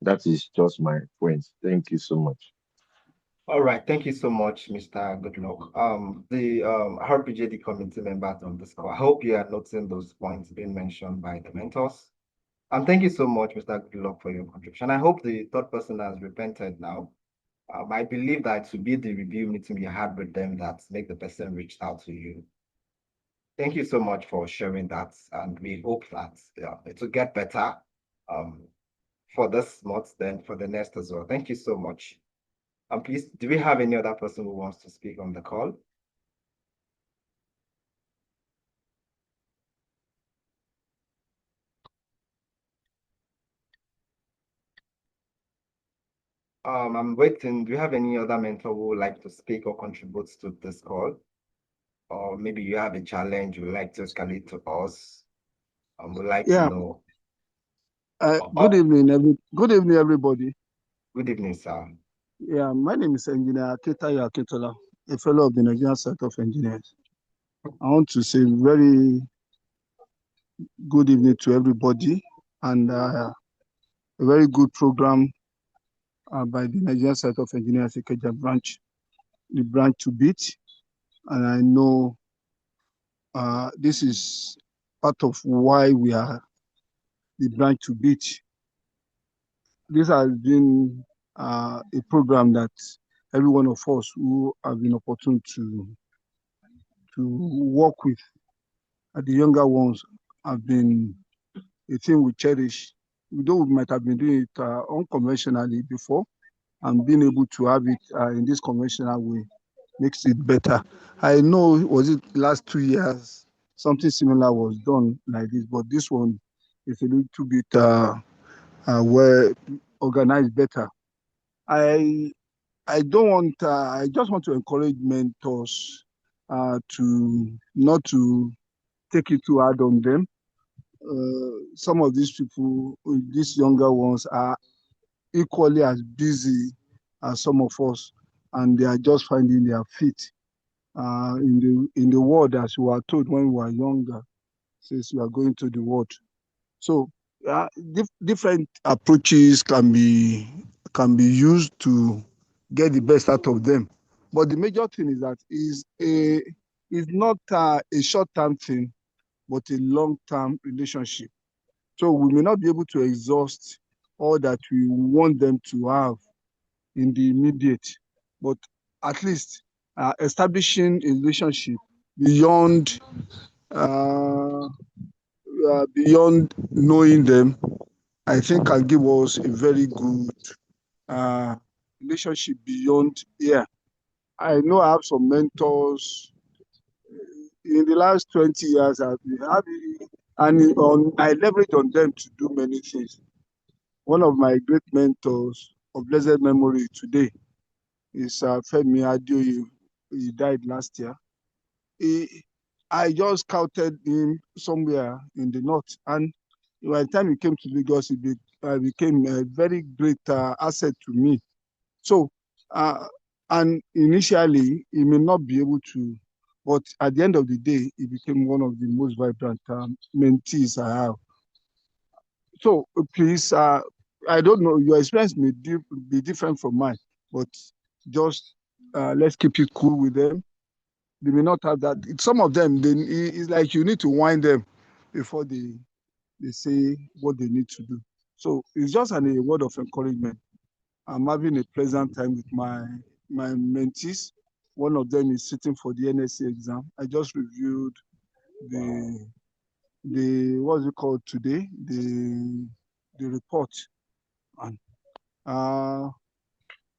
Speaker 9: That is just my point. Thank you so much.
Speaker 1: All right, thank you so much, Mr. Goodluck. The RPJD committee members on this call, I hope you are noting those points being mentioned by the mentors. Thank you so much, Mr. Goodluck, for your contribution. I hope the third person has repented now. I believe that to be the review meeting you had with them that make the person reached out to you. Thank you so much for sharing that, and we hope that it will get better for this month, then for the next as well. Thank you so much. Please, do we have any other person who wants to speak on the call? I'm waiting. Do you have any other mentor who would like to speak or contribute to this call? Or maybe you have a challenge you would like to escalate to us? Would like to
Speaker 10: Yeah.
Speaker 1: know.
Speaker 10: Good evening, everybody.
Speaker 1: Good evening, sir.
Speaker 10: Yeah, my name is Engineer Aketayo Aketola, a fellow of the Nigerian Society of Engineers. I want to say very good evening to everybody, and a very good program by the Nigerian Society of Engineers Ikeja branch, the branch to beat. And I know this is part of why we are the branch to beat. This has been a program that every one of us who have been opportune to work with the younger ones have been a thing we cherish. Though we might have been doing it unconventionally before, and being able to have it in this conventional way makes it better. I know, was it last 2 years, something similar was done like this, but this one is a little bit well organized better. I don't want. I just want to encourage mentors to not to take it too hard on them. Some of these people, these younger ones, are equally as busy as some of us, and they are just finding their feet in the world, as we were told when we were younger, since we are going to the world. So different approaches can be used to get the best out of them. But the major thing is that is not a short-term thing, but a long-term relationship. So we may not be able to exhaust all that we want them to have in the immediate, but at least establishing a relationship beyond beyond knowing them, I think can give us a very good relationship beyond here. I know I have some mentors in the last 20 years. I've been having, and I leverage on them to do many things. One of my great mentors of blessed memory today is Femi Adeoye. He died last year. I just scouted him somewhere in the north, and by the time he came to Lagos, he became a very great asset to me. So, and initially, he may not be able to, but at the end of the day, he became one of the most vibrant mentees I have. So, please, I don't know, your experience may be different from mine, but just let's keep it cool with them. They may not have that. Some of them, it's like you need to wind them before they say what they need to do. So it's just a word of encouragement. I'm having a pleasant time with my mentees. One of them is sitting for the NSC exam. I just reviewed the what's it called today, the report,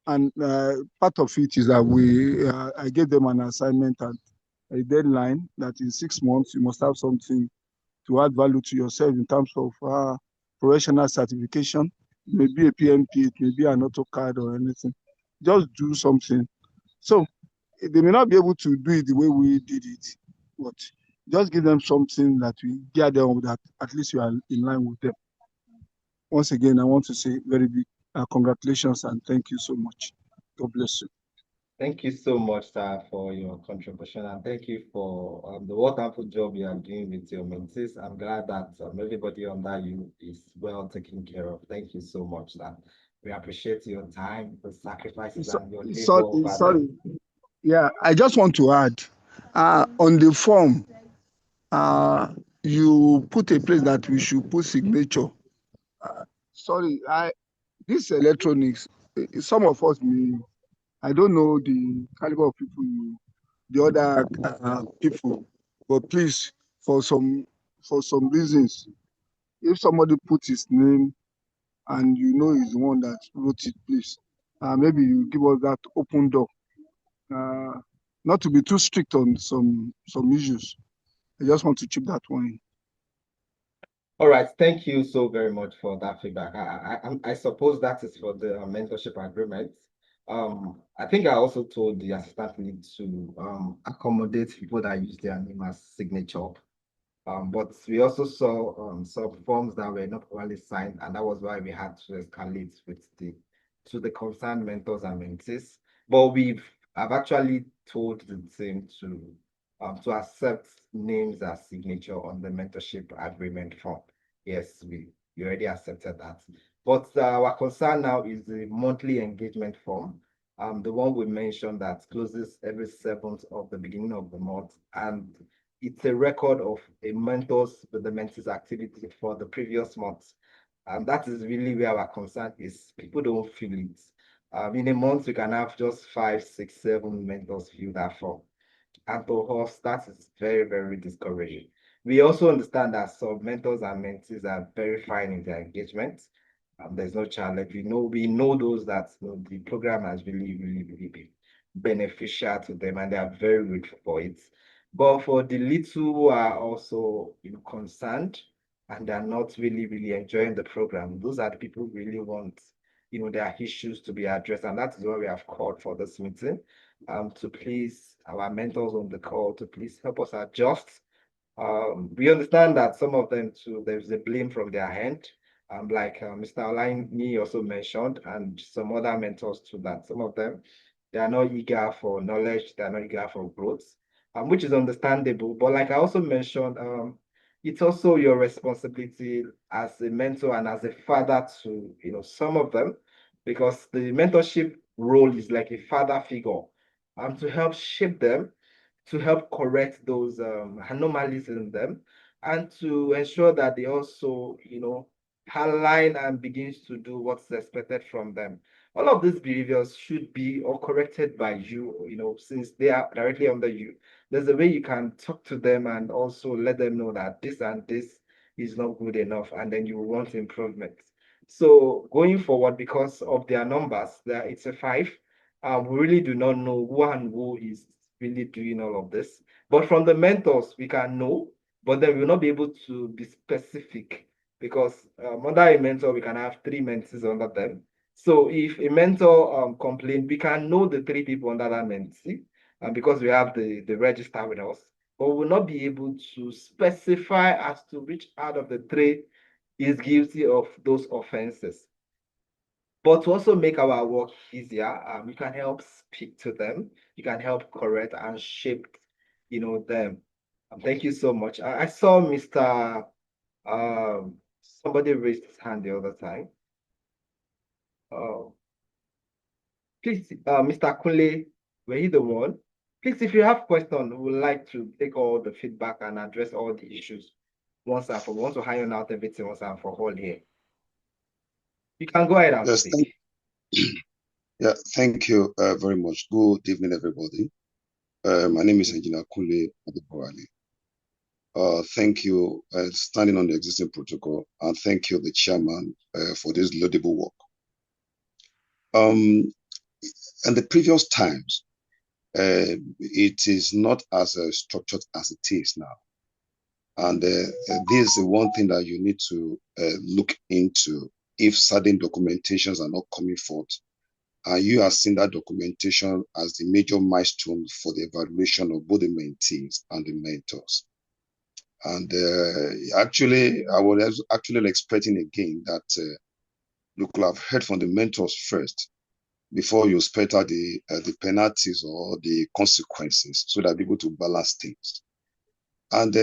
Speaker 10: and part of it is that I gave them an assignment and a deadline that in 6 months you must have something to add value to yourself in terms of professional certification. It may be a PMP, it may be an AutoCAD or anything. Just do something. So they may not be able to do it the way we did it, but just give them something that we get them that at least you are in line with them. Once again, I want to say very big congratulations and thank you so much. God bless you.
Speaker 1: Thank you so much, sir, for your contribution, and thank you for the wonderful job you are doing with your mentees. I'm glad that everybody under you is well taken care of. Thank you so much, sir. We appreciate your time, the sacrifices, and your labor over
Speaker 10: Sorry.
Speaker 1: there.
Speaker 10: Yeah, I just want to add on the form, you put a place that we should put signature. Sorry, this electronics, some of us may, I don't know the caliber of people, the other people, but please, for some reasons, if somebody puts his name and you know he's the one that wrote it, please. Maybe you give us that open door. Not to be too strict on some issues. I just want to chip that one in.
Speaker 1: All right, thank you so very much for that feedback. I suppose that is for the mentorship agreement. I think I also told the assistant lead to accommodate people that use their name as signature. But we also saw some forms that were not properly signed, and that was why we had to escalate with the concerned mentors and mentees. But I've actually told the team to accept names as signature on the mentorship agreement form. Yes, we already accepted that. But our concern now is the monthly engagement form. The one we mentioned that closes every 7th of the beginning of the month, and it's a record of a mentor's with the mentees activity for the previous month. And that is really where our concern is. People don't feel it. In a month, we can have just 5, 6, 7 mentors fill that form. And for us, that is very, very discouraging. We also understand that some mentors and mentees are very fine in their engagement. There's no challenge. We know those that the program has really, really, really been beneficial to them, and they are very grateful for it. But for the little who are also concerned and they're not really, really enjoying the program, those are the people who really want their issues to be addressed. And that is why we have called for this meeting, to please our mentors on the call to please help us adjust. We understand that some of them too, there's a blame from their end. Like Mr. Olaini also mentioned, and some other mentors too, that some of them, they are not eager for knowledge, they are not eager for growth, which is understandable. But like I also mentioned, it's also your responsibility as a mentor and as a father to, some of them, because the mentorship role is like a father figure, to help shape them, to help correct those anomalies in them, and to ensure that they also, align and begins to do what's expected from them. All of these behaviors should be or corrected by you, since they are directly under you. There's a way you can talk to them and also let them know that this and this is not good enough, and then you want improvement. So going forward, because of their numbers, it's a 5. We really do not know who is really doing all of this. But from the mentors, we can know, but then we will not be able to be specific, because under a mentor, we can have 3 mentees under them. So if a mentor complains, we can know the 3 people under that mentee, because we have the register with us, but we will not be able to specify as to which out of the 3 is guilty of those offenses. But to also make our work easier, you can help speak to them, you can help correct and shape, them. Thank you so much. I saw Mr. Somebody raised his hand the other time. Please, Mr. Kunle, were you the one? Please, if you have questions, we would like to take all the feedback and address all the issues once and for all. We want to iron out everything once and for all here. You can go ahead and speak.
Speaker 11: Yeah, thank you very much. Good evening, everybody. My name is Engineer Kunle Ogunbowale. Thank you, standing on the existing protocol, and thank you, the chairman, for this laudable work. In the previous times, it is not as structured as it is now. And this is the one thing that you need to look into if certain documentations are not coming forth. And you have seen that documentation as the major milestone for the evaluation of both the mentees and the mentors. And actually, I was actually expecting again that you could have heard from the mentors first before you spell out the penalties or the consequences, so that people to balance things. And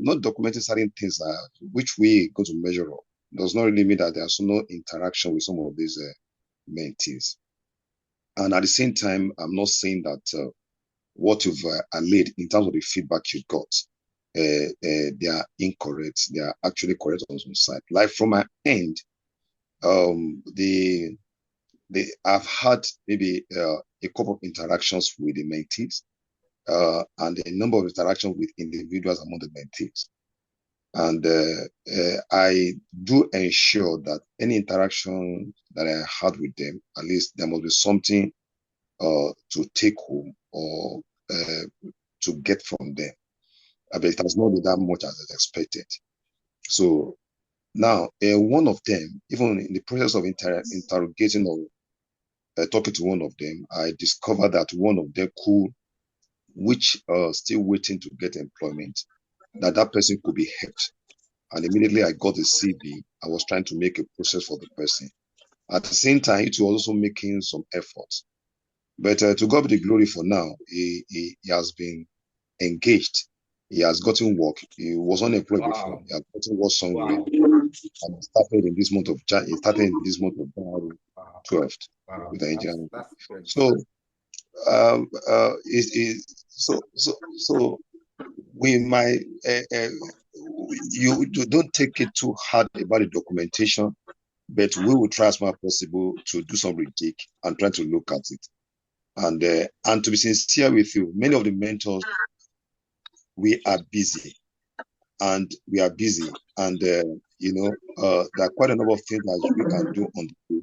Speaker 11: not documenting certain things which we go to measure up does not really mean that there's no interaction with some of these mentees. And at the same time, I'm not saying that what you've allayed in terms of the feedback you got, they are incorrect. They are actually correct on some side. Like from my end, I've had maybe a couple of interactions with the mentees, and a number of interactions with individuals among the mentees. And I do ensure that any interaction that I had with them, at least there must be something to take home or to get from them. But it has not been that much as expected. So now, one of them, even in the process of interrogating or talking to one of them, I discovered that one of them which still waiting to get employment, that person could be helped. And immediately I got the CV, I was trying to make a process for the person. At the same time, it was also making some efforts. But to God be the glory for now. He has been engaged. He has gotten work. He was unemployed before.
Speaker 1: Wow.
Speaker 11: He has gotten work somewhere.
Speaker 1: Wow.
Speaker 11: And he started in this month of January
Speaker 1: Wow.
Speaker 11: 12th
Speaker 1: Wow.
Speaker 11: with the engineering.
Speaker 1: That's great.
Speaker 11: So so we might you don't take it too hard about the documentation, but we will try as much as possible to do some retake and try to look at it. And to be sincere with you, many of the mentors, we are busy, and there are quite a number of things that we can do on the go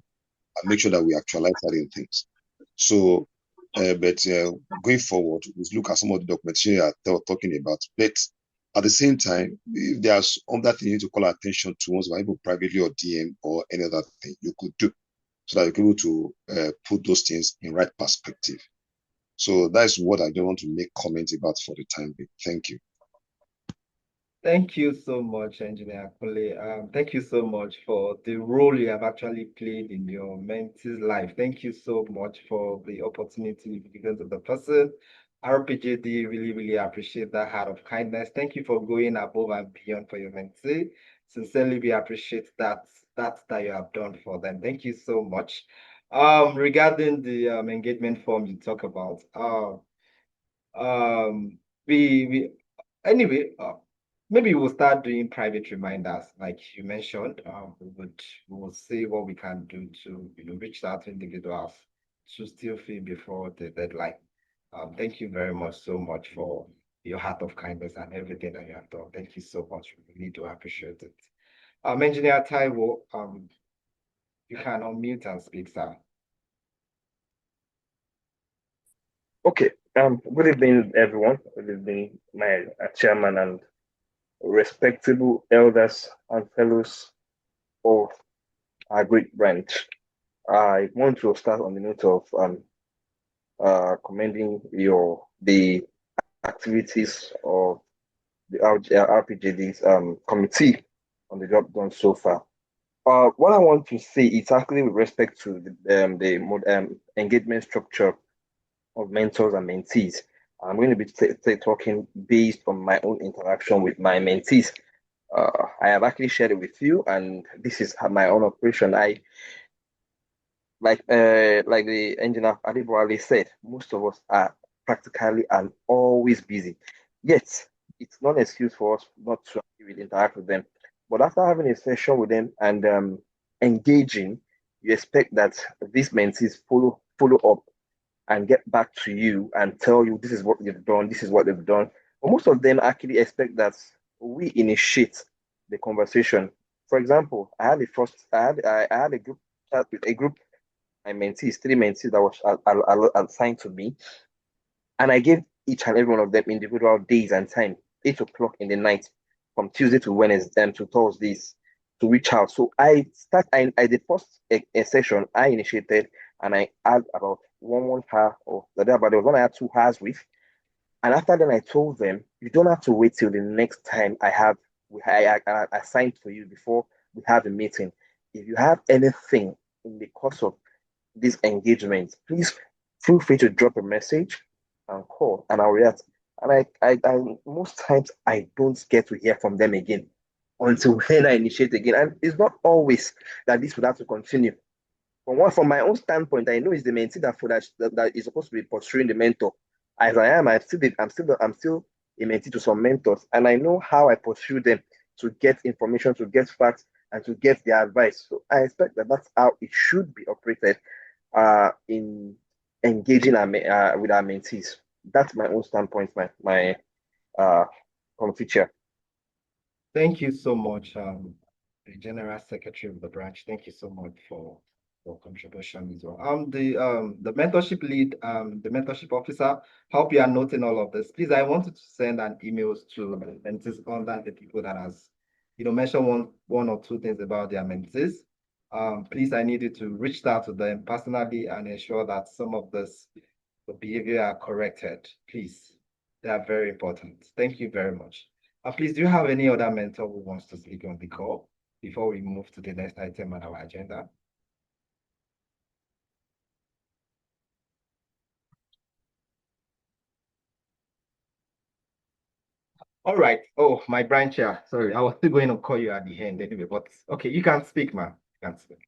Speaker 11: and make sure that we actualize certain things. So, but going forward, we look at some of the documentation you are talking about. But at the same time, if there's other thing you need to call attention to, once either privately or DM or any other thing you could do, so that you're able to put those things in right perspective. So that's what I don't want to make comments about for the time being. Thank you.
Speaker 1: Thank you so much, Engineer Kule. Thank you so much for the role you have actually played in your mentee's life. Thank you so much for the opportunity you've given to the person. RPJD really, really appreciate that heart of kindness. Thank you for going above and beyond for your mentee. Sincerely, we appreciate that you have done for them. Thank you so much. Regarding the engagement form you talk about, um, we anyway. Maybe we'll start doing private reminders, like you mentioned. We will see what we can do to reach out to individuals to still fill before the deadline. Thank you very much so much for your heart of kindness and everything that you have done. Thank you so much. We really do appreciate it. Engineer Taiwo, you can unmute and speak, sir.
Speaker 12: Okay. Good evening, everyone. Good evening, my chairman and respectable elders and fellows of our great branch. I want to start on the note of commending the activities of the RPJD's committee on the job done so far. What I want to say is actually with respect to the engagement structure of mentors and mentees. I'm going to be talking based on my own interaction with my mentees. I have actually shared it with you, and this is my own operation. Like the engineer Ogunbowale said, most of us are practically and always busy. Yet, it's not an excuse for us not to interact with them. But after having a session with them and engaging, you expect that these mentees follow up and get back to you and tell you this is what they've done, this is what they've done. But most of them actually expect that we initiate the conversation. For example, I had a group chat with a group my mentees, three mentees that was assigned to me, and I gave each and every one of them individual days and time, 8 o'clock in the night, from Tuesday to Wednesday to Thursdays, to reach out. So I the first a session I initiated, and I had about one hour or the day about there was one I had 2 hours with. And after then I told them, you don't have to wait till the next time I assigned for you before we have a meeting. If you have anything in the course of this engagement, please feel free to drop a message and call, and I'll react. And I most times I don't get to hear from them again until when I initiate again. And it's not always that this would have to continue. From my own standpoint, I know it's the mentee that is supposed to be pursuing the mentor. As I am, I'm still a mentee to some mentors, and I know how I pursue them to get information, to get facts, and to get their advice. So I expect that that's how it should be operated in engaging with our mentees. That's my own standpoint, my feature.
Speaker 1: Thank you so much, the General Secretary of the branch. Thank you so much for contribution as well. The mentorship lead, the mentorship officer. Hope you are noting all of this. Please, I wanted to send an emails to the mentees under the people that has, mentioned one or two things about their mentees. Please, I need you to reach out to them personally and ensure that some of this the behavior are corrected. Please, they are very important. Thank you very much. Please, do you have any other mentor who wants to speak on the call before we move to the next item on our agenda? All right. Oh, my branch chair. Sorry, I was still going to call you at the end anyway, but okay, you can speak, man. You can speak.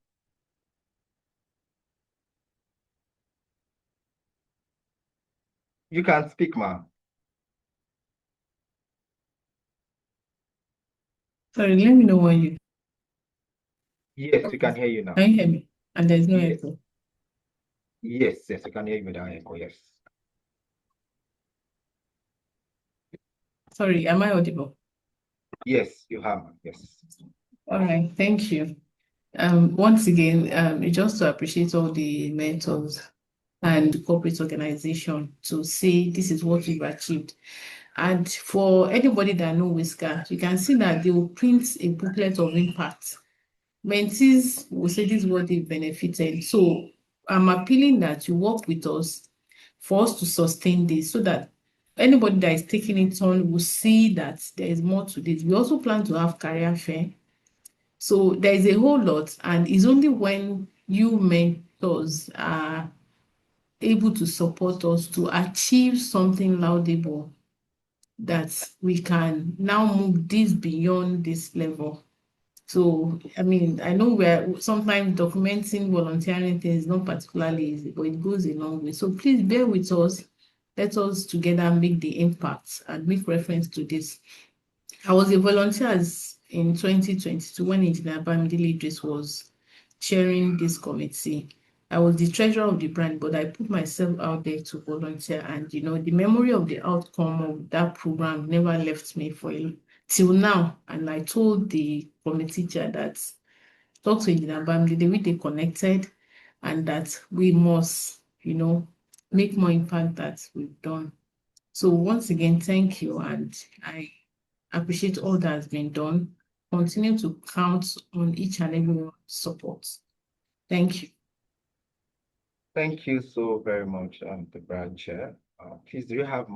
Speaker 1: You can speak, man.
Speaker 4: Sorry, let me know when you
Speaker 1: Yes, we can hear you now.
Speaker 4: can you hear me? And there's no
Speaker 1: Yes.
Speaker 4: echo.
Speaker 1: Yes, yes, we can hear you without echo. Yes.
Speaker 4: Sorry, am I audible?
Speaker 1: Yes, you have. Yes.
Speaker 4: All right, thank you. Once again, it's just to appreciate all the mentors and the corporate organization to say this is what we've achieved. And for anybody that know Whisker, you can see that they will print a booklet of impact. Mentees will say this is what they benefited. So I'm appealing that you work with us for us to sustain this so that anybody that is taking it on will see that there is more to this. We also plan to have career fair. So there is a whole lot, and it's only when you mentors are able to support us to achieve something laudable that we can now move this beyond this level. So, I mean, I know we're sometimes documenting volunteering things not particularly easy, but it goes a long way. So please bear with us. Let us together make the impact and make reference to this. I was a volunteer in 2022 when Engineer Bamidele was chairing this committee. I was the treasurer of the brand, but I put myself out there to volunteer. And, the memory of the outcome of that program never left me till now. And I told the committee chair that talk to Engineer Bamidele, we they connected, and that we must, make more impact that we've done. So once again, thank you. And I appreciate all that has been done. Continue to count on each and everyone's support. Thank you.
Speaker 1: Thank you so very much, the branch chair. Please, do you have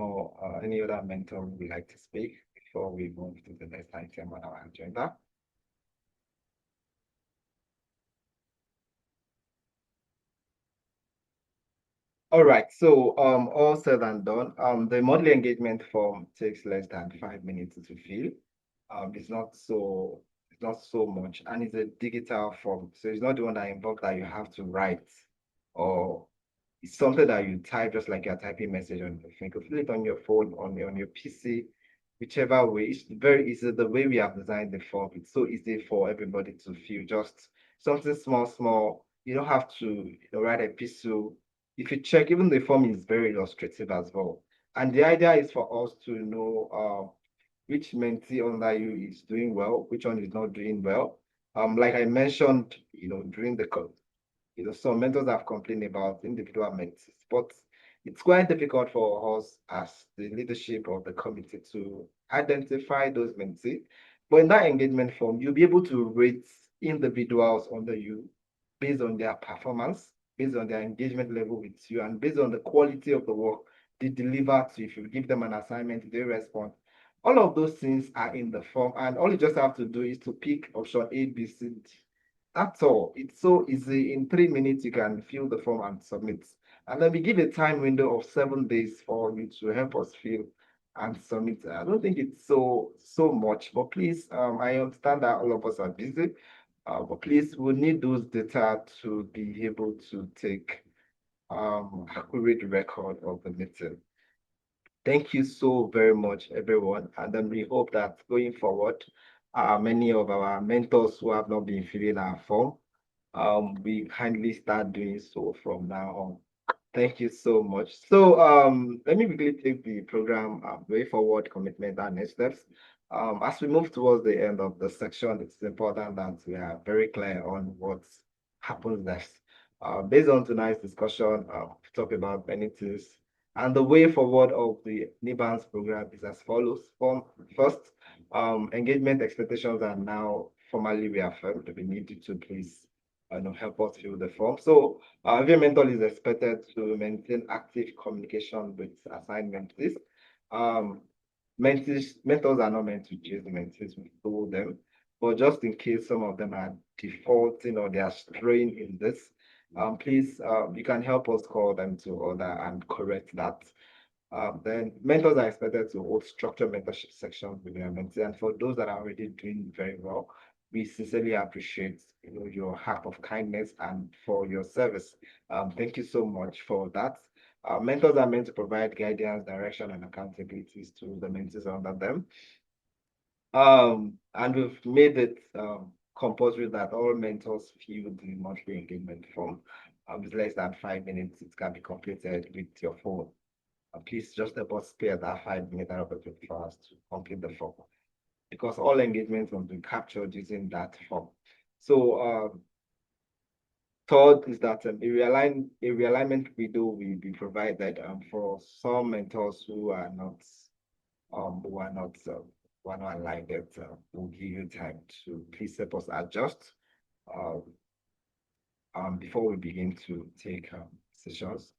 Speaker 1: any other mentor who would like to speak before we move to the next item on our agenda? All right, so all said and done. The monthly engagement form takes less than 5 minutes to fill. It's not so much, and it's a digital form, so it's not the one that involves that you have to write, or it's something that you type just like you're typing message on your phone. You can fill it on your phone, on your PC, whichever way. It's very easy. The way we have designed the form, it's so easy for everybody to fill. Just something small. You don't have to write a epistle. If you check, even the form is very illustrative as well. And the idea is for us to know which mentee under you is doing well, which one is not doing well. Like I mentioned, during the call, some mentors have complained about individual mentees, but it's quite difficult for us as the leadership of the committee to identify those mentees. But in that engagement form, you'll be able to rate individuals under you based on their performance, based on their engagement level with you, and based on the quality of the work they deliver to you. If you give them an assignment, they respond. All of those things are in the form, and all you just have to do is to pick option A, B, C, D. That's all. It's so easy. In 3 minutes, you can fill the form and submit. And then we give a time window of 7 days for you to help us fill and submit. I don't think it's so much, but please, I understand that all of us are busy. But please, we need those data to be able to take accurate record of the meeting. Thank you so very much, everyone. And then we hope that going forward, many of our mentors who have not been filling our form, we kindly start doing so from now on. Thank you so much. So let me quickly take the program way forward, commitment, and next steps. As we move towards the end of the section, it's important that we are very clear on what happens next. Based on tonight's discussion, we talk about many things, and the way forward of the NIBAAMS program is as follows. First, engagement expectations are now formally reaffirmed. We need you to please help us fill the form. So every mentor is expected to maintain active communication with assigned mentees. Mentors are not meant to chase the mentees, we told them, but just in case some of them are defaulting or they are straying in this, please, you can help us call them to order and correct that. Then mentors are expected to hold structured mentorship sections with their mentees, and for those that are already doing very well, we sincerely appreciate your heart of kindness and for your service. Thank you so much for that. Mentors are meant to provide guidance, direction, and accountabilities to the mentees under them. And we've made it compulsory that all mentors fill the monthly engagement form. With less than 5 minutes, it can be completed with your phone. Please just help us spare that 5 minutes out of the 24 hours to complete the form, because all engagements will be captured using that form. So third is that a realignment window will be provided for some mentors who are not aligned. We'll give you time to please help us adjust before we begin to take sessions.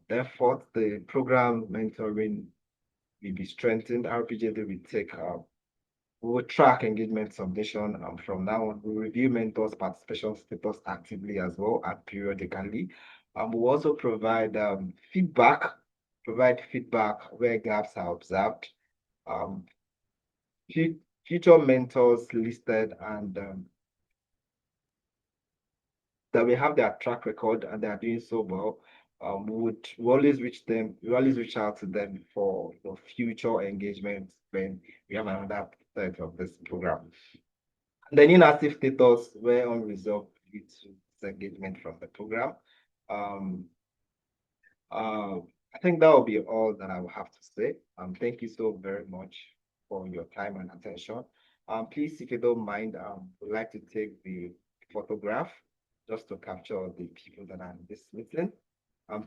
Speaker 1: Therefore, the program mentoring will be strengthened. RPJD will take we will track engagement submission from now on. We'll review mentors' participation status actively as well and periodically. We'll also provide feedback where gaps are observed. Future mentors listed and that we have their track record and they are doing so well. We always reach out to them for future engagements when we have another set of this program. The inactive status were unresolved due to disengagement from the program. I think that will be all that I will have to say. Thank you so very much for your time and attention. Please, if you don't mind, would like to take the photograph just to capture the people that are in this meeting.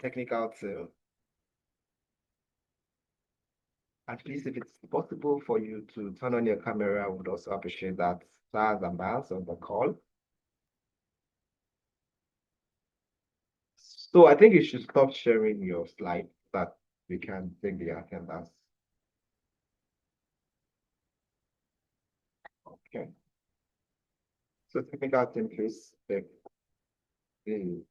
Speaker 1: Technical to, and please, if it's possible for you to turn on your camera, I would also appreciate that. Stars and bars on the call. So I think you should stop sharing your slide so that we can take the attendance. Okay. So technical team, please take the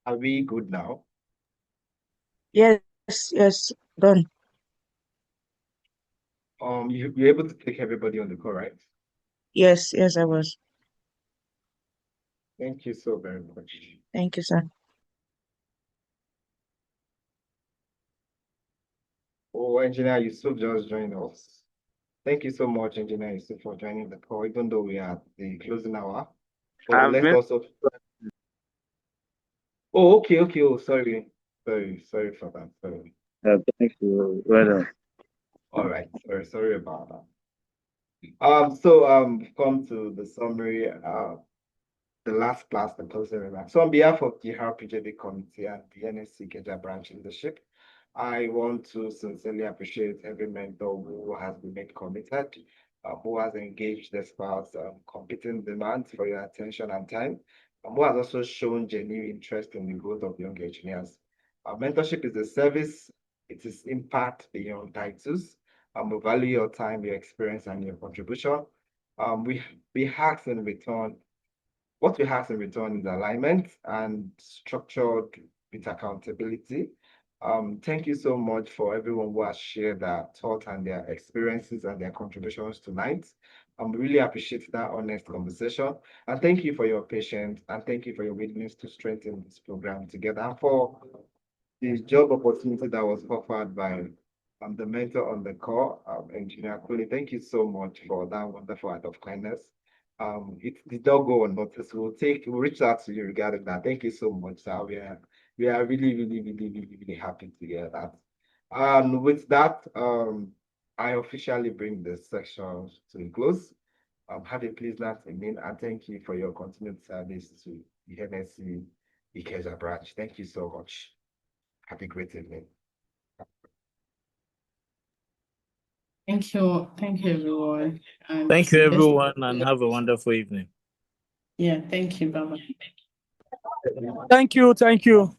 Speaker 1: Are we good now?
Speaker 2: Yes, yes, done.
Speaker 1: You're able to take everybody on the call, right?
Speaker 2: Yes, yes, I was.
Speaker 1: Thank you so very much.
Speaker 2: Thank you, sir.
Speaker 1: Oh, Engineer Yusuf just joined us. Thank you so much, Engineer Yusuf, for joining the call, even though we are at the closing hour. But let's also. Oh, okay. Oh, sorry for that. Sorry.
Speaker 13: Thank you. Well done.
Speaker 1: All right. Sorry about that. So we've come to the summary. The last class, the closing remarks. So on behalf of the RPJD committee and the NSC Keja branch leadership, I want to sincerely appreciate every mentor who has remained committed, who has engaged despite competing demands for your attention and time, and who has also shown genuine interest in the growth of young engineers. Mentorship is a service. It is impact beyond titles. We value your time, your experience, and your contribution. We ask in return what we have in return is alignment and structured with accountability. Thank you so much for everyone who has shared their thoughts and their experiences and their contributions tonight. Really appreciate that honest conversation. And thank you for your patience and thank you for your willingness to strengthen this program together and for the job opportunity that was offered by the mentor on the call, Engineer Kuli. Thank you so much for that wonderful act of kindness. It did not go unnoticed. We'll reach out to you regarding that. Thank you so much, sir. We are really, really, really, really, really happy to hear that. And with that, I officially bring this section to a close. Have a pleasant evening and thank you for your continued service to the NSC Ikeja branch. Thank you so much. Have a great evening.
Speaker 4: Thank you everyone. And
Speaker 7: Thank you, everyone, and have a wonderful evening.
Speaker 4: Yeah, thank you. Bye-bye.
Speaker 14: Thank you.